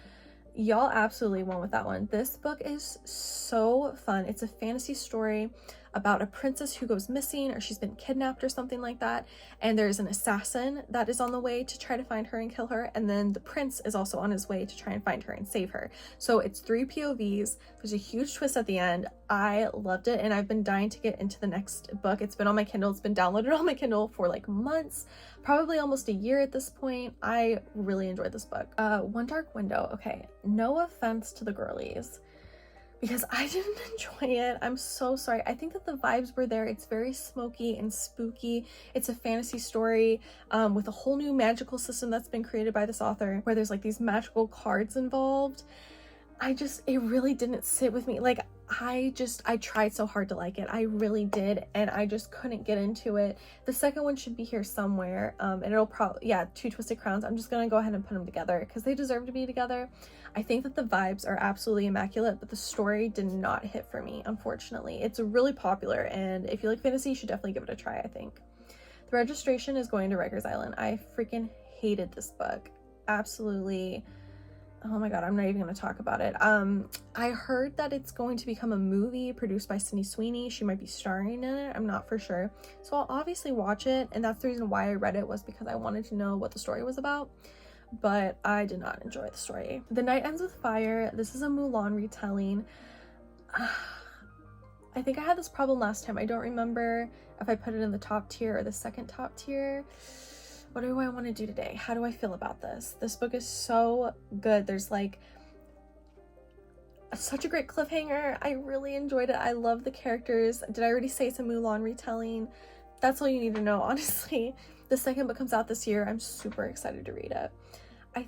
Y'all absolutely won with that one. This book is so fun. It's a fantasy story about a princess who goes missing, or she's been kidnapped or something like that, and there's an assassin that is on the way to try to find her and kill her, and then the prince is also on his way to try and find her and save her. So it's 3 POVs. There's a huge twist at the end. I loved it, and I've been dying to get into the next book. It's been on my Kindle. It's been downloaded on my Kindle for like months, probably almost a year at this point. I really enjoyed this book. One Dark Window. Okay, no offense to the girlies, because I didn't enjoy it. I'm so sorry. I think that the vibes were there. It's very smoky and spooky. It's a fantasy story with a whole new magical system that's been created by this author, where there's like these magical cards involved. It really didn't sit with me. Like, I tried so hard to like it. I really did, and I just couldn't get into it. The second one should be here somewhere, and it'll probably, yeah, Two Twisted Crowns. I'm just gonna go ahead and put them together because they deserve to be together. I think that the vibes are absolutely immaculate, but the story did not hit for me, unfortunately. It's really popular, and if you like fantasy, you should definitely give it a try, I think. The Registration is Going to Rikers Island. I freaking hated this book. Absolutely. Oh my god, I'm not even going to talk about it. I heard that it's going to become a movie produced by Sydney Sweeney. She might be starring in it. I'm not for sure. So I'll obviously watch it, and that's the reason why I read it, was because I wanted to know what the story was about. But I did not enjoy the story. The Night Ends with Fire. This is a Mulan retelling. I think I had this problem last time. I don't remember if I put it in the top tier or the second top tier. What do I want to do today? How do I feel about this? This book is so good. There's like such a great cliffhanger. I really enjoyed it. I love the characters. Did I already say it's a Mulan retelling? That's all you need to know, honestly. The second book comes out this year. I'm super excited to read it. I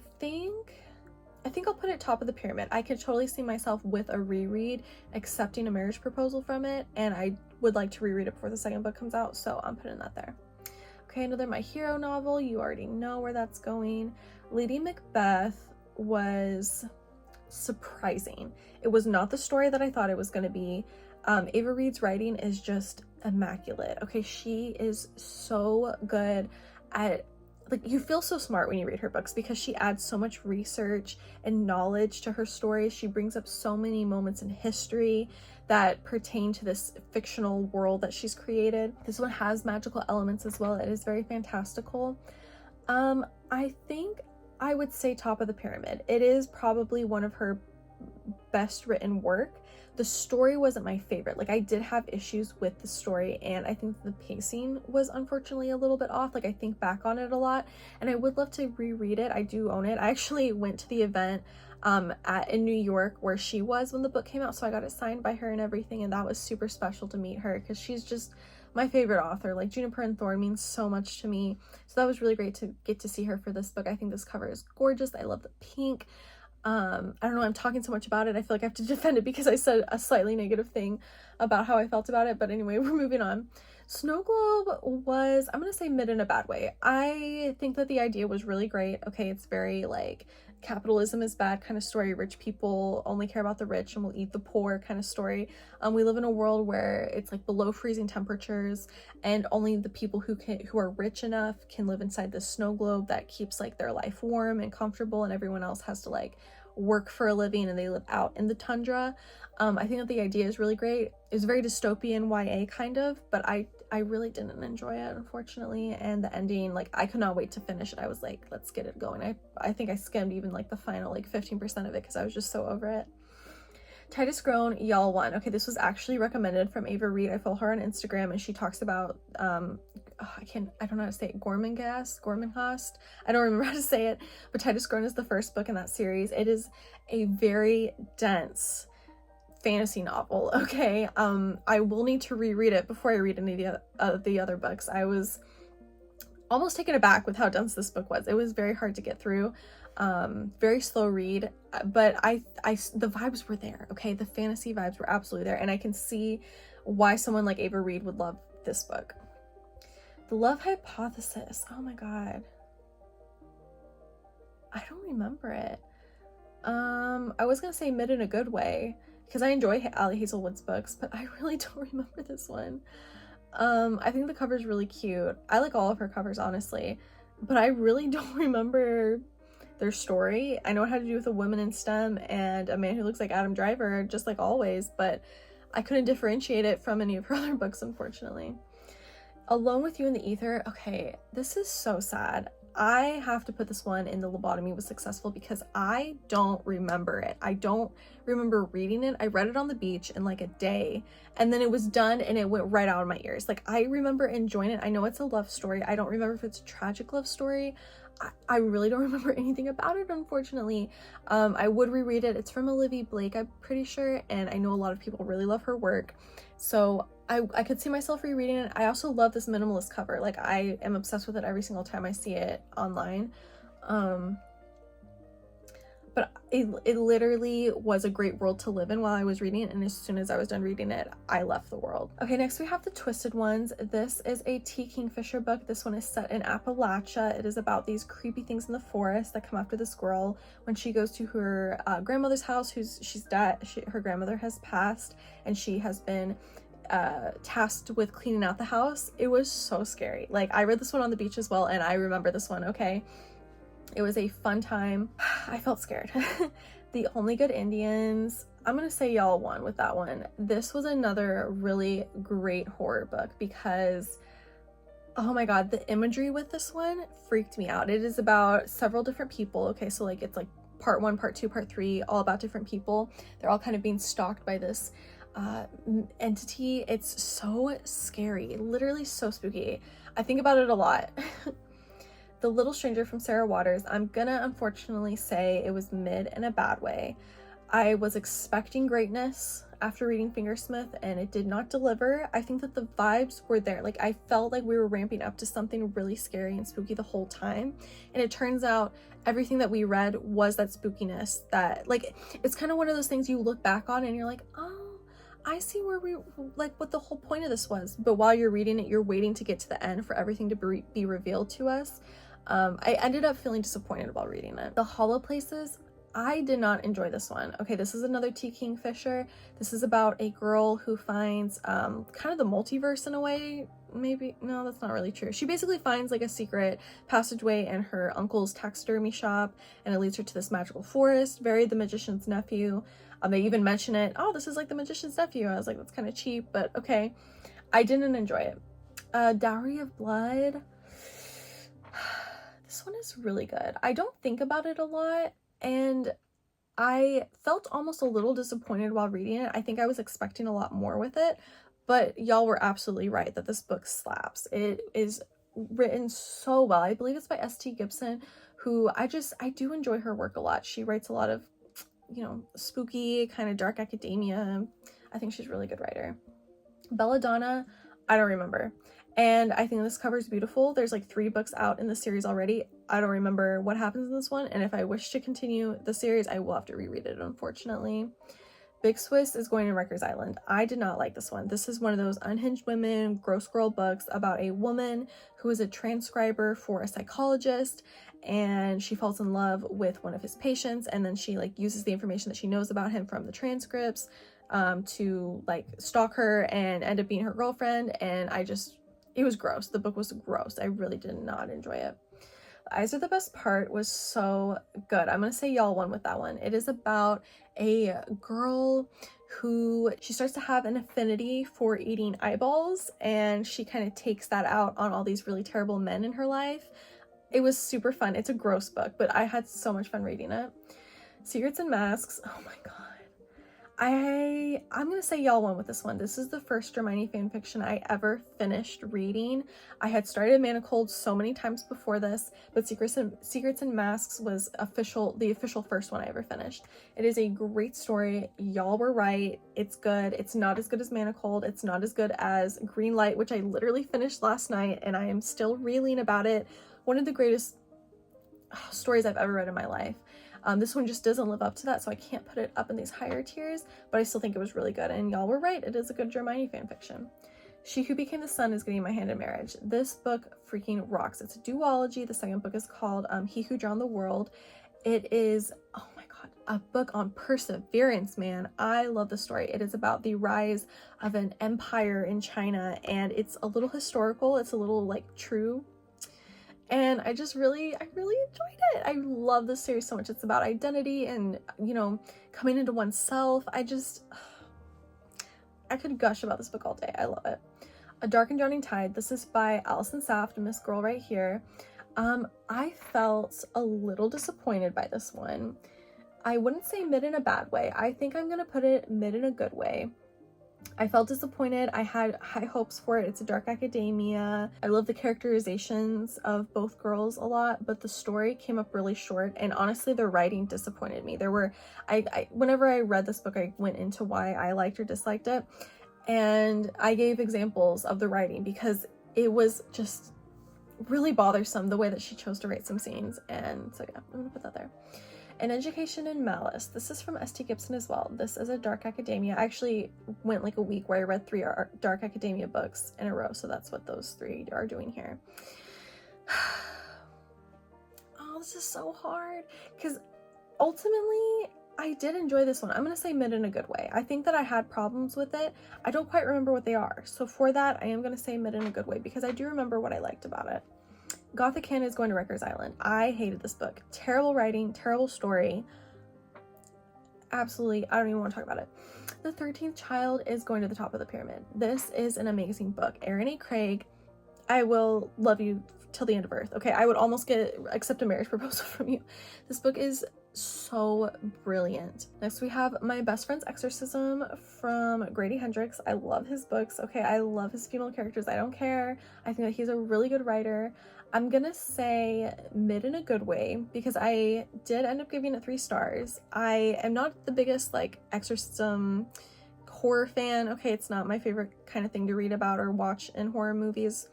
think I'll put it top of the pyramid. I could totally see myself with a reread, accepting a marriage proposal from it, and I would like to reread it before the second book comes out, so I'm putting that there. Okay, another My Hero novel. You already know where that's going. Lady Macbeth was surprising. It was not the story that I thought it was going to be. Ava Reed's writing is just immaculate. Okay, she is so good at, like, you feel so smart when you read her books because she adds so much research and knowledge to her stories. She brings up so many moments in history that pertain to this fictional world that she's created. This one has magical elements as well. It is very fantastical. I think I would say top of the pyramid. It is probably one of her best written work. The story wasn't my favorite. Like, I did have issues with the story, and I think the pacing was unfortunately a little bit off. Like, I think back on it a lot, and I would love to reread it. I do own it. I actually went to the event in New York where she was when the book came out, so I got it signed by her and everything, and that was super special to meet her because she's just my favorite author. Like, Juniper and Thorn means so much to me, so that was really great to get to see her for this book. I think this cover is gorgeous. I love the pink. I don't know, I'm talking so much about it, I feel like I have to defend it because I said a slightly negative thing about how I felt about it, but anyway, we're moving on. Snow Globe was, I'm gonna say, mid in a bad way. I think that the idea was really great. Okay, it's very like capitalism is bad kind of story, rich people only care about the rich and will eat the poor kind of story. We live in a world where it's like below freezing temperatures, and only the people who are rich enough can live inside this snow globe that keeps like their life warm and comfortable, and everyone else has to like work for a living and they live out in the tundra. I think that the idea is really great. It's very dystopian YA kind of, but I really didn't enjoy it, unfortunately, and the ending, like, I could not wait to finish it. I was like, let's get it going. I think I skimmed even like the final like 15% of it because I was just so over it. Titus Grown, y'all won. Okay, this was actually recommended from Ava Reed. I follow her on Instagram, and she talks about I don't know how to say it, Gormenghast. I don't remember how to say it, but Titus Grown is the first book in that series. It is a very dense fantasy novel. Okay, I will need to reread it before I read any of the other books. I was almost taken aback with how dense this book was. It was very hard to get through. Very slow read, but the vibes were there. Okay, the fantasy vibes were absolutely there, and I can see why someone like Ava Reed would love this book. The Love Hypothesis. Oh my god, I don't remember it. I was gonna say mid in a good way because I enjoy Ali Hazelwood's books, but I really don't remember this one. I think the cover is really cute. I like all of her covers, honestly, but I really don't remember their story. I know it had to do with a woman in STEM and a man who looks like Adam Driver, just like always, but I couldn't differentiate it from any of her other books, unfortunately. Alone with You in the Ether. Okay, this is so sad. I have to put this one in the lobotomy was successful because I don't remember it. I don't remember reading it. I read it on the beach in like a day, and then it was done and it went right out of my ears. Like, I remember enjoying it. I know it's a love story. I don't remember if it's a tragic love story. I really don't remember anything about it, unfortunately. I would reread it. It's from Olivia Blake, I'm pretty sure, and I know a lot of people really love her work, so I could see myself rereading it. I also love this minimalist cover. Like, I am obsessed with it every single time I see it online. But it literally was a great world to live in while I was reading it, and as soon as I was done reading it, I left the world. Okay, next we have The Twisted Ones. This is a T. Kingfisher book. This one is set in Appalachia. It is about these creepy things in the forest that come after this girl when she goes to her grandmother's house. Her grandmother has passed, and she has been tasked with cleaning out the house. It was so scary. Like, I read this one on the beach as well, and I remember this one. Okay, it was a fun time. I felt scared. The Only Good Indians. I'm gonna say y'all won with that one. This was another really great horror book because, oh my god, the imagery with this one freaked me out. It is about several different people. Okay, so like it's like part 1, part 2, part 3, all about different people. They're all kind of being stalked by this entity. It's so scary, literally so spooky. I think about it a lot. The Little Stranger from Sarah Waters. I'm gonna unfortunately say it was mid in a bad way. I was expecting greatness after reading Fingersmith, and it did not deliver. I think that the vibes were there. Like, I felt like we were ramping up to something really scary and spooky the whole time. And it turns out everything that we read was that spookiness that, like, it's kind of one of those things you look back on and you're like, oh, I see where we, like, what the whole point of this was. But while you're reading it, you're waiting to get to the end for everything to be revealed to us. I ended up feeling disappointed while reading it. The Hollow Places, I did not enjoy this one. Okay, this is another T. Kingfisher. This is about a girl who finds kind of the multiverse in a way. Maybe, no, that's not really true. She basically finds like a secret passageway in her uncle's taxidermy shop, and it leads her to this magical forest. Very The Magician's Nephew. They even mention it. Oh, this is like The Magician's Nephew. I was like, that's kind of cheap, but okay. I didn't enjoy it. Dowry of Blood. This one is really good. I don't think about it a lot, and I felt almost a little disappointed while reading it. I think I was expecting a lot more with it, but y'all were absolutely right that this book slaps. It is written so well. I believe it's by S.T. Gibson, who I do enjoy her work a lot. She writes a lot of, you know, spooky, kind of dark academia. I think she's a really good writer. Belladonna, I don't remember. And I think this cover is beautiful. There's like 3 books out in the series already. I don't remember what happens in this one, and if I wish to continue the series, I will have to reread it, unfortunately. Big Swiss is going to Rikers Island. I did not like this one. This is one of those unhinged women, gross girl books about a woman who is a transcriber for a psychologist, and she falls in love with one of his patients, and then she like uses the information that she knows about him from the transcripts to like stalk her and end up being her girlfriend. And it was gross. The book was gross. I really did not enjoy it. Eyes Are the Best Part was so good. I'm gonna say y'all won with that one. It is about a girl who she starts to have an affinity for eating eyeballs, and she kind of takes that out on all these really terrible men in her life. It was super fun. It's a gross book, but I had so much fun reading it. Secrets and Masks. Oh my god. I'm gonna say y'all won with this one. This is the first Hermione fanfiction I ever finished reading. I had started Manacled so many times before this, but Secrets and Masks was the official first one I ever finished. It is a great story. Y'all were right. It's good. It's not as good as Manacled. It's not as good as Green Light, which I literally finished last night, and I am still reeling about it. One of the greatest stories I've ever read in my life. This one just doesn't live up to that, so I can't put it up in these higher tiers, but I still think it was really good, and y'all were right. It is a good Hermione fanfiction. She Who Became the Sun is Getting My Hand in Marriage. This book freaking rocks. It's a duology. The second book is called He Who Drowned the World. It is, oh my god, a book on perseverance, man. I love the story. It is about the rise of an empire in China, and it's a little historical. It's a little like true. And I really enjoyed it. I love this series so much. It's about identity and, you know, coming into oneself. I could gush about this book all day. I love it. A Dark and Drowning Tide. This is by Alison Saft, Miss Girl right here. I felt a little disappointed by this one. I wouldn't say mid in a bad way. I think I'm gonna put it mid in a good way. I felt disappointed. I had high hopes for it. It's a dark academia. I love the characterizations of both girls a lot, but the story came up really short, and honestly the writing disappointed me. Whenever I read this book, I went into why I liked or disliked it, and I gave examples of the writing because it was just really bothersome the way that she chose to write some scenes. And so yeah, I'm gonna put that there. An Education in Malice. This is from S.T. Gibson as well. This is a dark academia. I actually went like a week where I read 3 dark academia books in a row, so that's what those 3 are doing here. Oh, this is so hard because ultimately I did enjoy this one. I'm gonna say mid in a good way. I think that I had problems with it. I don't quite remember what they are, so for that I am gonna say mid in a good way because I do remember what I liked about it. Gothic Cannon is Going to Rikers Island. I hated this book. Terrible writing, terrible story. Absolutely, I don't even want to talk about it. The 13th Child is Going to the Top of the Pyramid. This is an amazing book. Erin A. Craig, I will love you till the end of earth. Okay, I would almost accept a marriage proposal from you. This book is so brilliant. Next we have My Best Friend's Exorcism from Grady Hendrix. I love his books. Okay, I love his female characters. I don't care. I think that he's a really good writer. I'm gonna say mid in a good way because I did end up giving it 3 stars. I am not the biggest like exorcism horror fan. Okay, it's not my favorite kind of thing to read about or watch in horror movies.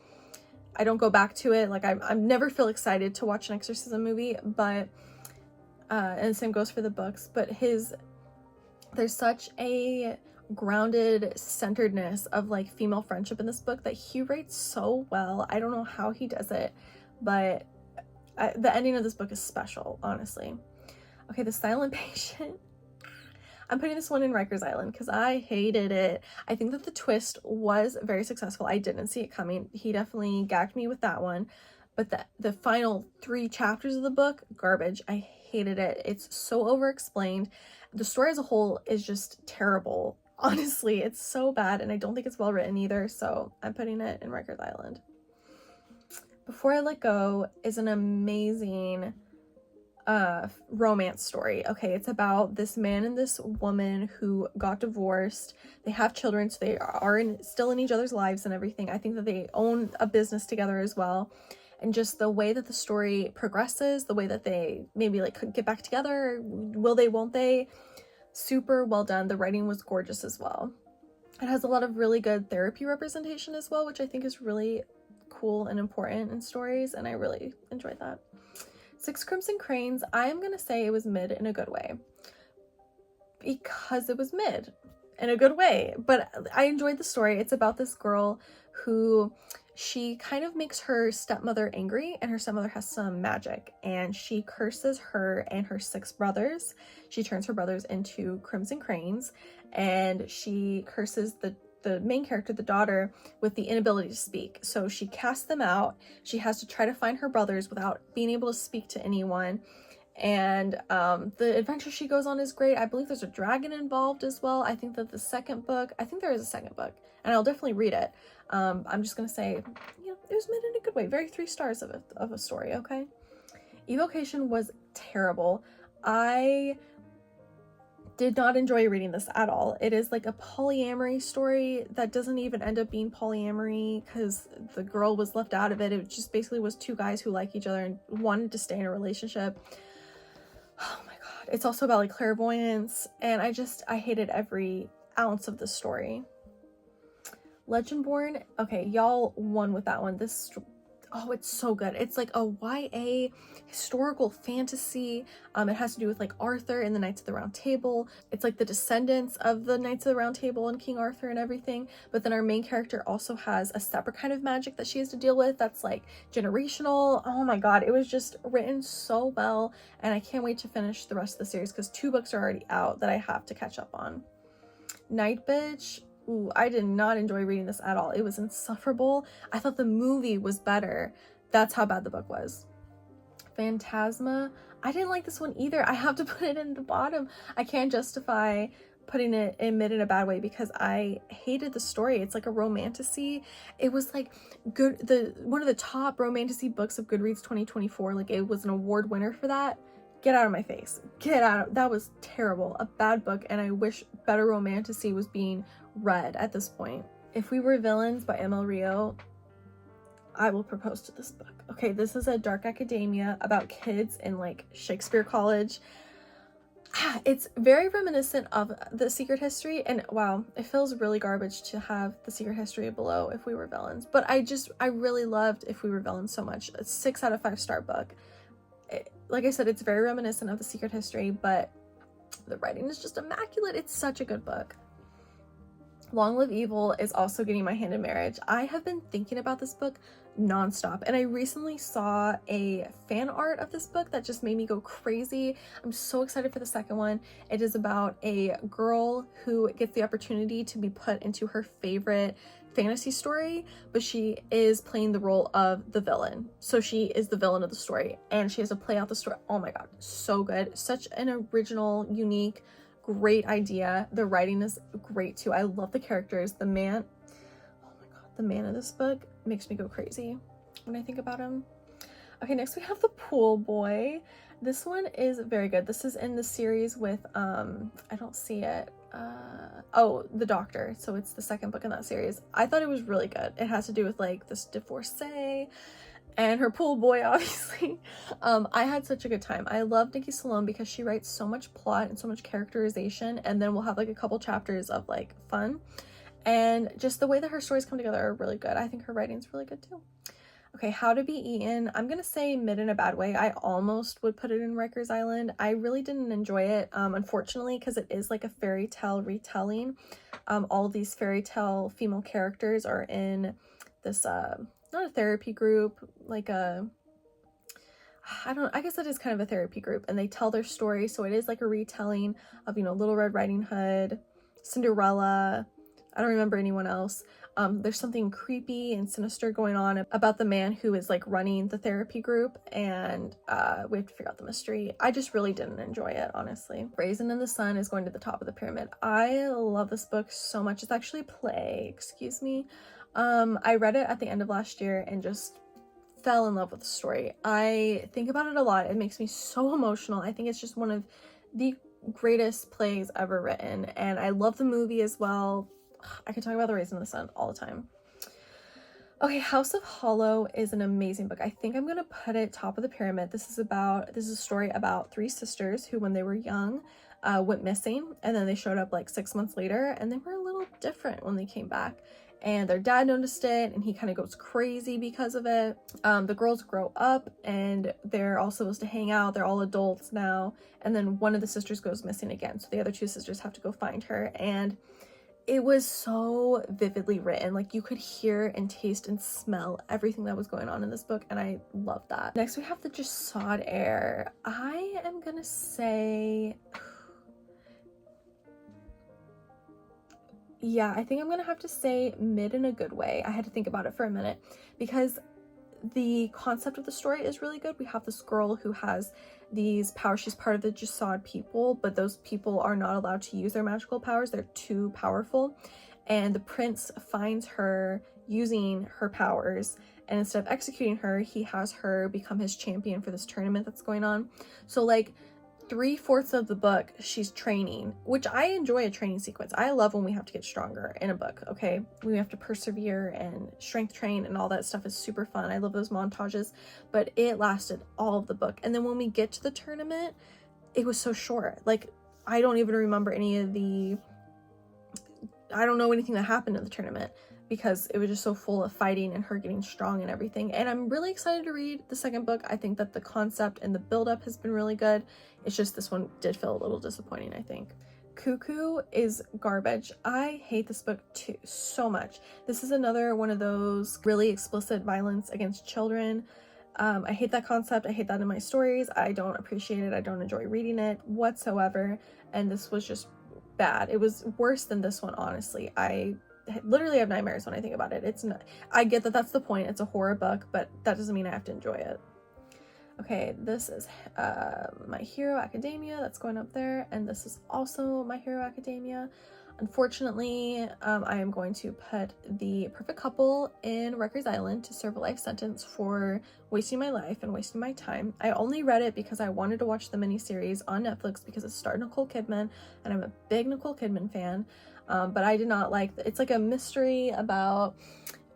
I don't go back to it. Like I never feel excited to watch an exorcism movie, but and the same goes for the books. But there's such a grounded centeredness of like female friendship in this book that he writes so well. I don't know how he does it, but the ending of this book is special, honestly. Okay, The Silent Patient. I'm putting this one in Rikers Island because I hated it. I think that the twist was very successful. I didn't see it coming. He definitely gagged me with that one. But the final 3 chapters of the book, garbage. I hated it. It's so over-explained. The story as a whole is just terrible. Honestly, it's so bad, and I don't think it's well written either, so I'm putting it in Rikers Island. Before I Let Go is an amazing romance story. Okay, it's about this man and this woman who got divorced. They have children, so they are still in each other's lives and everything. I think that they own a business together as well. And just the way that the story progresses, the way that they maybe like could get back together, will they, won't they, super well done. The writing was gorgeous as well. It has a lot of really good therapy representation as well, which I think is really cool and important in stories, and I really enjoyed that. 6 Crimson Cranes, I am gonna say it was mid in a good way because it was mid in a good way, but I enjoyed the story. It's about this girl who she kind of makes her stepmother angry, and her stepmother has some magic, and she curses her and her 6 brothers. She turns her brothers into Crimson Cranes, and she curses the main character, the daughter, with the inability to speak. So she casts them out. She has to try to find her brothers without being able to speak to anyone. And the adventure she goes on is great. I believe there's a dragon involved as well. I think that I think there is a second book, and I'll definitely read it. I'm just gonna say, you know, it was made in a good way. Very 3 stars of a story, okay? Evocation was terrible. I did not enjoy reading this at all. It is like a polyamory story that doesn't even end up being polyamory because the girl was left out of it. It just basically was 2 guys who like each other and wanted to stay in a relationship. Oh my god. It's also about like clairvoyance, and I hated every ounce of the story. Legendborn, okay, y'all won with that one. Oh, it's so good. It's like a YA historical fantasy. It has to do with like Arthur and the Knights of the Round Table. It's like the descendants of the Knights of the Round Table and King Arthur and everything. But then our main character also has a separate kind of magic that she has to deal with that's like generational. Oh my god, it was just written so well, and I can't wait to finish the rest of the series because 2 books are already out that I have to catch up on. Night Bitch. Ooh, I did not enjoy reading this at all. It was insufferable. I thought the movie was better. That's how bad the book was. Phantasma. I didn't like this one either. I have to put it in the bottom. I can't justify putting it in mid in a bad way because I hated the story. It's like a romantasy. It was like one of the top romantasy books of Goodreads 2024. Like it was an award winner for that. Get out of my face. Get out. That was terrible. A bad book, and I wish better romantasy was being read at this point. If We Were Villains by ML Rio, I will propose to this book. Okay, this is a dark academia about kids in like Shakespeare College. It's very reminiscent of The Secret History, and wow, it feels really garbage to have The Secret History below If We Were Villains, but I really loved If We Were Villains so much. It's 6 out of 5 star book. Like I said, it's very reminiscent of The Secret History, but the writing is just immaculate. It's such a good book. Long Live Evil is also getting my hand in marriage. I have been thinking about this book nonstop, and I recently saw a fan art of this book that just made me go crazy. I'm so excited for the second one. It is about a girl who gets the opportunity to be put into her favorite fantasy story, but she is playing the role of the villain. So she is the villain of the story, and she has to play out the story. Oh my god, so good. Such an original, unique, great idea. The writing is great too. I love the characters. The man, oh my god, the man of this book makes me go crazy when I think about him. Okay, next we have The Pool Boy. This one is very good. This is in the series with, I don't see it. Oh, The Doctor. So it's the second book in that series. I thought it was really good. It has to do with like this divorcee and her pool boy, obviously. I had such a good time. I love Nikki Salome because she writes so much plot and so much characterization, and then we'll have like a couple chapters of like fun. And just the way that her stories come together are really good. I think her writing's really good too. Okay, How to Be Eaten. I'm gonna say mid in a bad way. I almost would put it in Rikers Island. I really didn't enjoy it, unfortunately, because it is like a fairy tale retelling. All these fairy tale female characters are in this, not a therapy group, like a, I guess it is kind of a therapy group, and they tell their story. So it is like a retelling of, you know, Little Red Riding Hood, Cinderella. I don't remember anyone else. There's something creepy and sinister going on about the man who is like running the therapy group, and we have to figure out the mystery. I just really didn't enjoy it, honestly. Raisin in the Sun is going to the top of the pyramid. I love this book so much. It's actually a play, excuse me. I read it at the end of last year and just fell in love with the story. I think about it a lot. It makes me so emotional. I think it's just one of the greatest plays ever written, and I love the movie as well. I could talk about The Raisin in the Sun all the time. Okay, House of Hollow is an amazing book. I think I'm gonna put it top of the pyramid. This is a story about three sisters who, when they were young, went missing, and then they showed up like 6 months later, and they were a little different when they came back. And their dad noticed it, and he kind of goes crazy because of it. The girls grow up, and they're all supposed to hang out. They're all adults now. And then one of the sisters goes missing again. So the other two sisters have to go find her. And it was so vividly written. Like, you could hear and taste and smell everything that was going on in this book, and I love that. Next, we have The Jasad Heir. I am gonna say... yeah, I think I'm gonna have to say mid in a good way. I had to think about it for a minute because the concept of the story is really good. We have this girl who has these powers. She's part of the Jasad people, but those people are not allowed to use their magical powers. They're too powerful. And the prince finds her using her powers, and instead of executing her, he has her become his champion for this tournament that's going on. So like 3/4 of the book, she's training, which I enjoy a training sequence. I love when we have to get stronger in a book, okay? We have to persevere and strength train, and all that stuff is super fun. I love those montages, but it lasted all of the book. And then when we get to the tournament, it was so short. Like, I don't even remember I don't know anything that happened in the tournament because it was just so full of fighting and her getting strong and everything. And I'm really excited to read the second book. I think that the concept and the buildup has been really good. It's just this one did feel a little disappointing, I think. Cuckoo is garbage. I hate this book too, so much. This is another one of those really explicit violence against children. I hate that concept. I hate that in my stories. I don't appreciate it. I don't enjoy reading it whatsoever. And this was just bad. It was worse than this one, honestly. I literally have nightmares when I think about it. It's not, I get that that's the point. It's a horror book, but that doesn't mean I have to enjoy it. Okay, this is My Hero Academia. That's going up there. And this is also My Hero Academia. Unfortunately, I am going to put The Perfect Couple in Rikers Island to serve a life sentence for wasting my life and wasting my time. I only read it because I wanted to watch the miniseries on Netflix because it starred Nicole Kidman, and I'm a big Nicole Kidman fan. But I did not like it's like a mystery about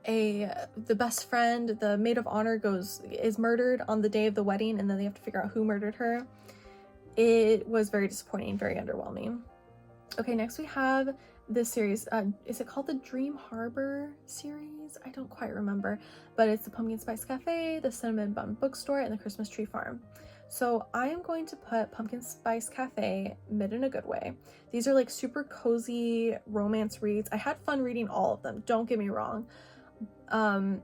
the best friend, the maid of honor is murdered on the day of the wedding, and then they have to figure out who murdered her. It was very disappointing, very underwhelming. Okay, next we have this series. Is it called the Dream Harbor series? I don't quite remember, but it's the Pumpkin Spice Cafe, the Cinnamon Bun Bookstore, and the Christmas Tree Farm. So I am going to put Pumpkin Spice Cafe mid in a good way. These are like super cozy romance reads. I had fun reading all of them, don't get me wrong.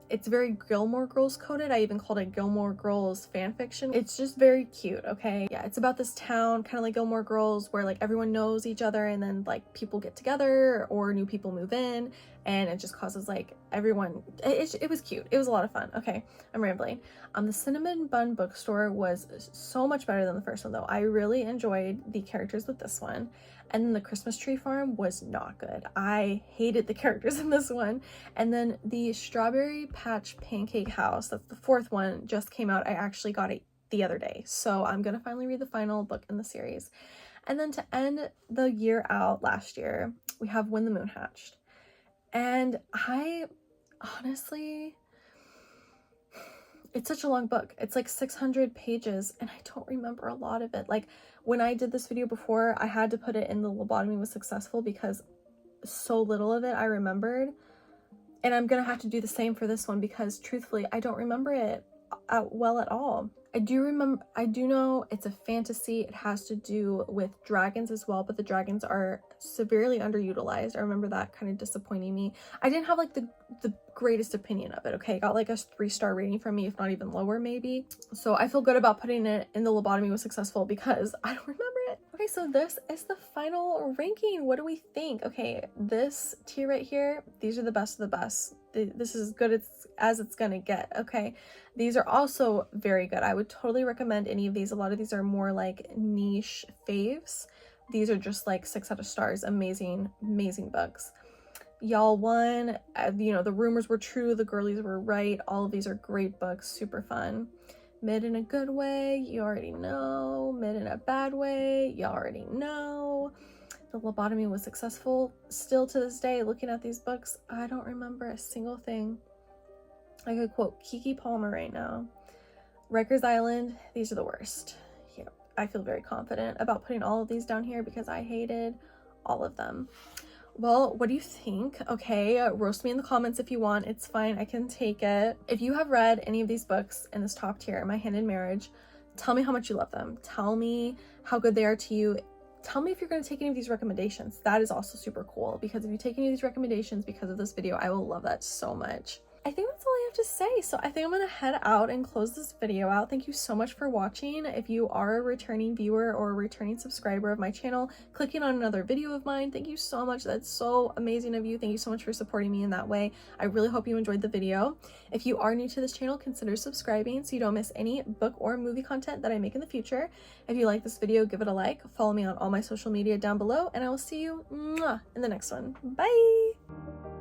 It's very Gilmore Girls coded. I even called it Gilmore Girls fan fiction. It's just very cute, okay? Yeah, it's about this town, kind of like Gilmore Girls, where like everyone knows each other, and then like people get together or new people move in, and it just causes like everyone, it was cute. It was a lot of fun. Okay, I'm rambling. The Cinnamon Bun Bookstore was so much better than the first one though. I really enjoyed the characters with this one. And then the Christmas Tree Farm was not good. I hated the characters in this one. And then the Strawberry Patch Pancake House, that's the fourth one, just came out. I actually got it the other day. So I'm gonna finally read the final book in the series. And then to end the year out last year, we have When the Moon Hatched. And I honestly, it's such a long book. It's like 600 pages and I don't remember a lot of it. Like when I did this video before, I had to put it in the lobotomy was successful because so little of it I remembered. And I'm gonna have to do the same for this one because truthfully, I don't remember it well at all. I do know it's a fantasy. It has to do with dragons as well, but the dragons are severely underutilized. I remember that kind of disappointing me. I didn't have like the greatest opinion of it, okay? I got like a 3-star rating from me, if not even lower maybe. So I feel good about putting it in the lobotomy was successful because I don't remember it. Okay, so this is the final ranking. What do we think? Okay, this tier right here, these are the best of the best. This is as good as it's gonna get, okay? These are also very good. I would totally recommend any of these. A lot of these are more like niche faves. These are just like 6 out of stars. Amazing, amazing books. Y'all won. You know, the rumors were true. The girlies were right. All of these are great books. Super fun. Mid in a good way, you already know. Mid in a bad way, you already know. The lobotomy was successful. Still to this day, looking at these books, I don't remember a single thing. I could quote Kiki Palmer right now. Rikers Island, these are the worst. Yeah, I feel very confident about putting all of these down here because I hated all of them. Well, what do you think? Okay, roast me in the comments if you want. It's fine, I can take it. If you have read any of these books in this top tier, My Hand in Marriage, tell me how much you love them. Tell me how good they are to you. Tell me if you're going to take any of these recommendations. That is also super cool because if you take any of these recommendations because of this video, I will love that so much. I think that's all I have to say. So I think I'm gonna head out and close this video out. Thank you so much for watching. If you are a returning viewer or a returning subscriber of my channel, clicking on another video of mine, thank you so much. That's so amazing of you. Thank you so much for supporting me in that way. I really hope you enjoyed the video. If you are new to this channel, consider subscribing so you don't miss any book or movie content that I make in the future. If you like this video, give it a like. Follow me on all my social media down below, and I will see you in the next one. Bye!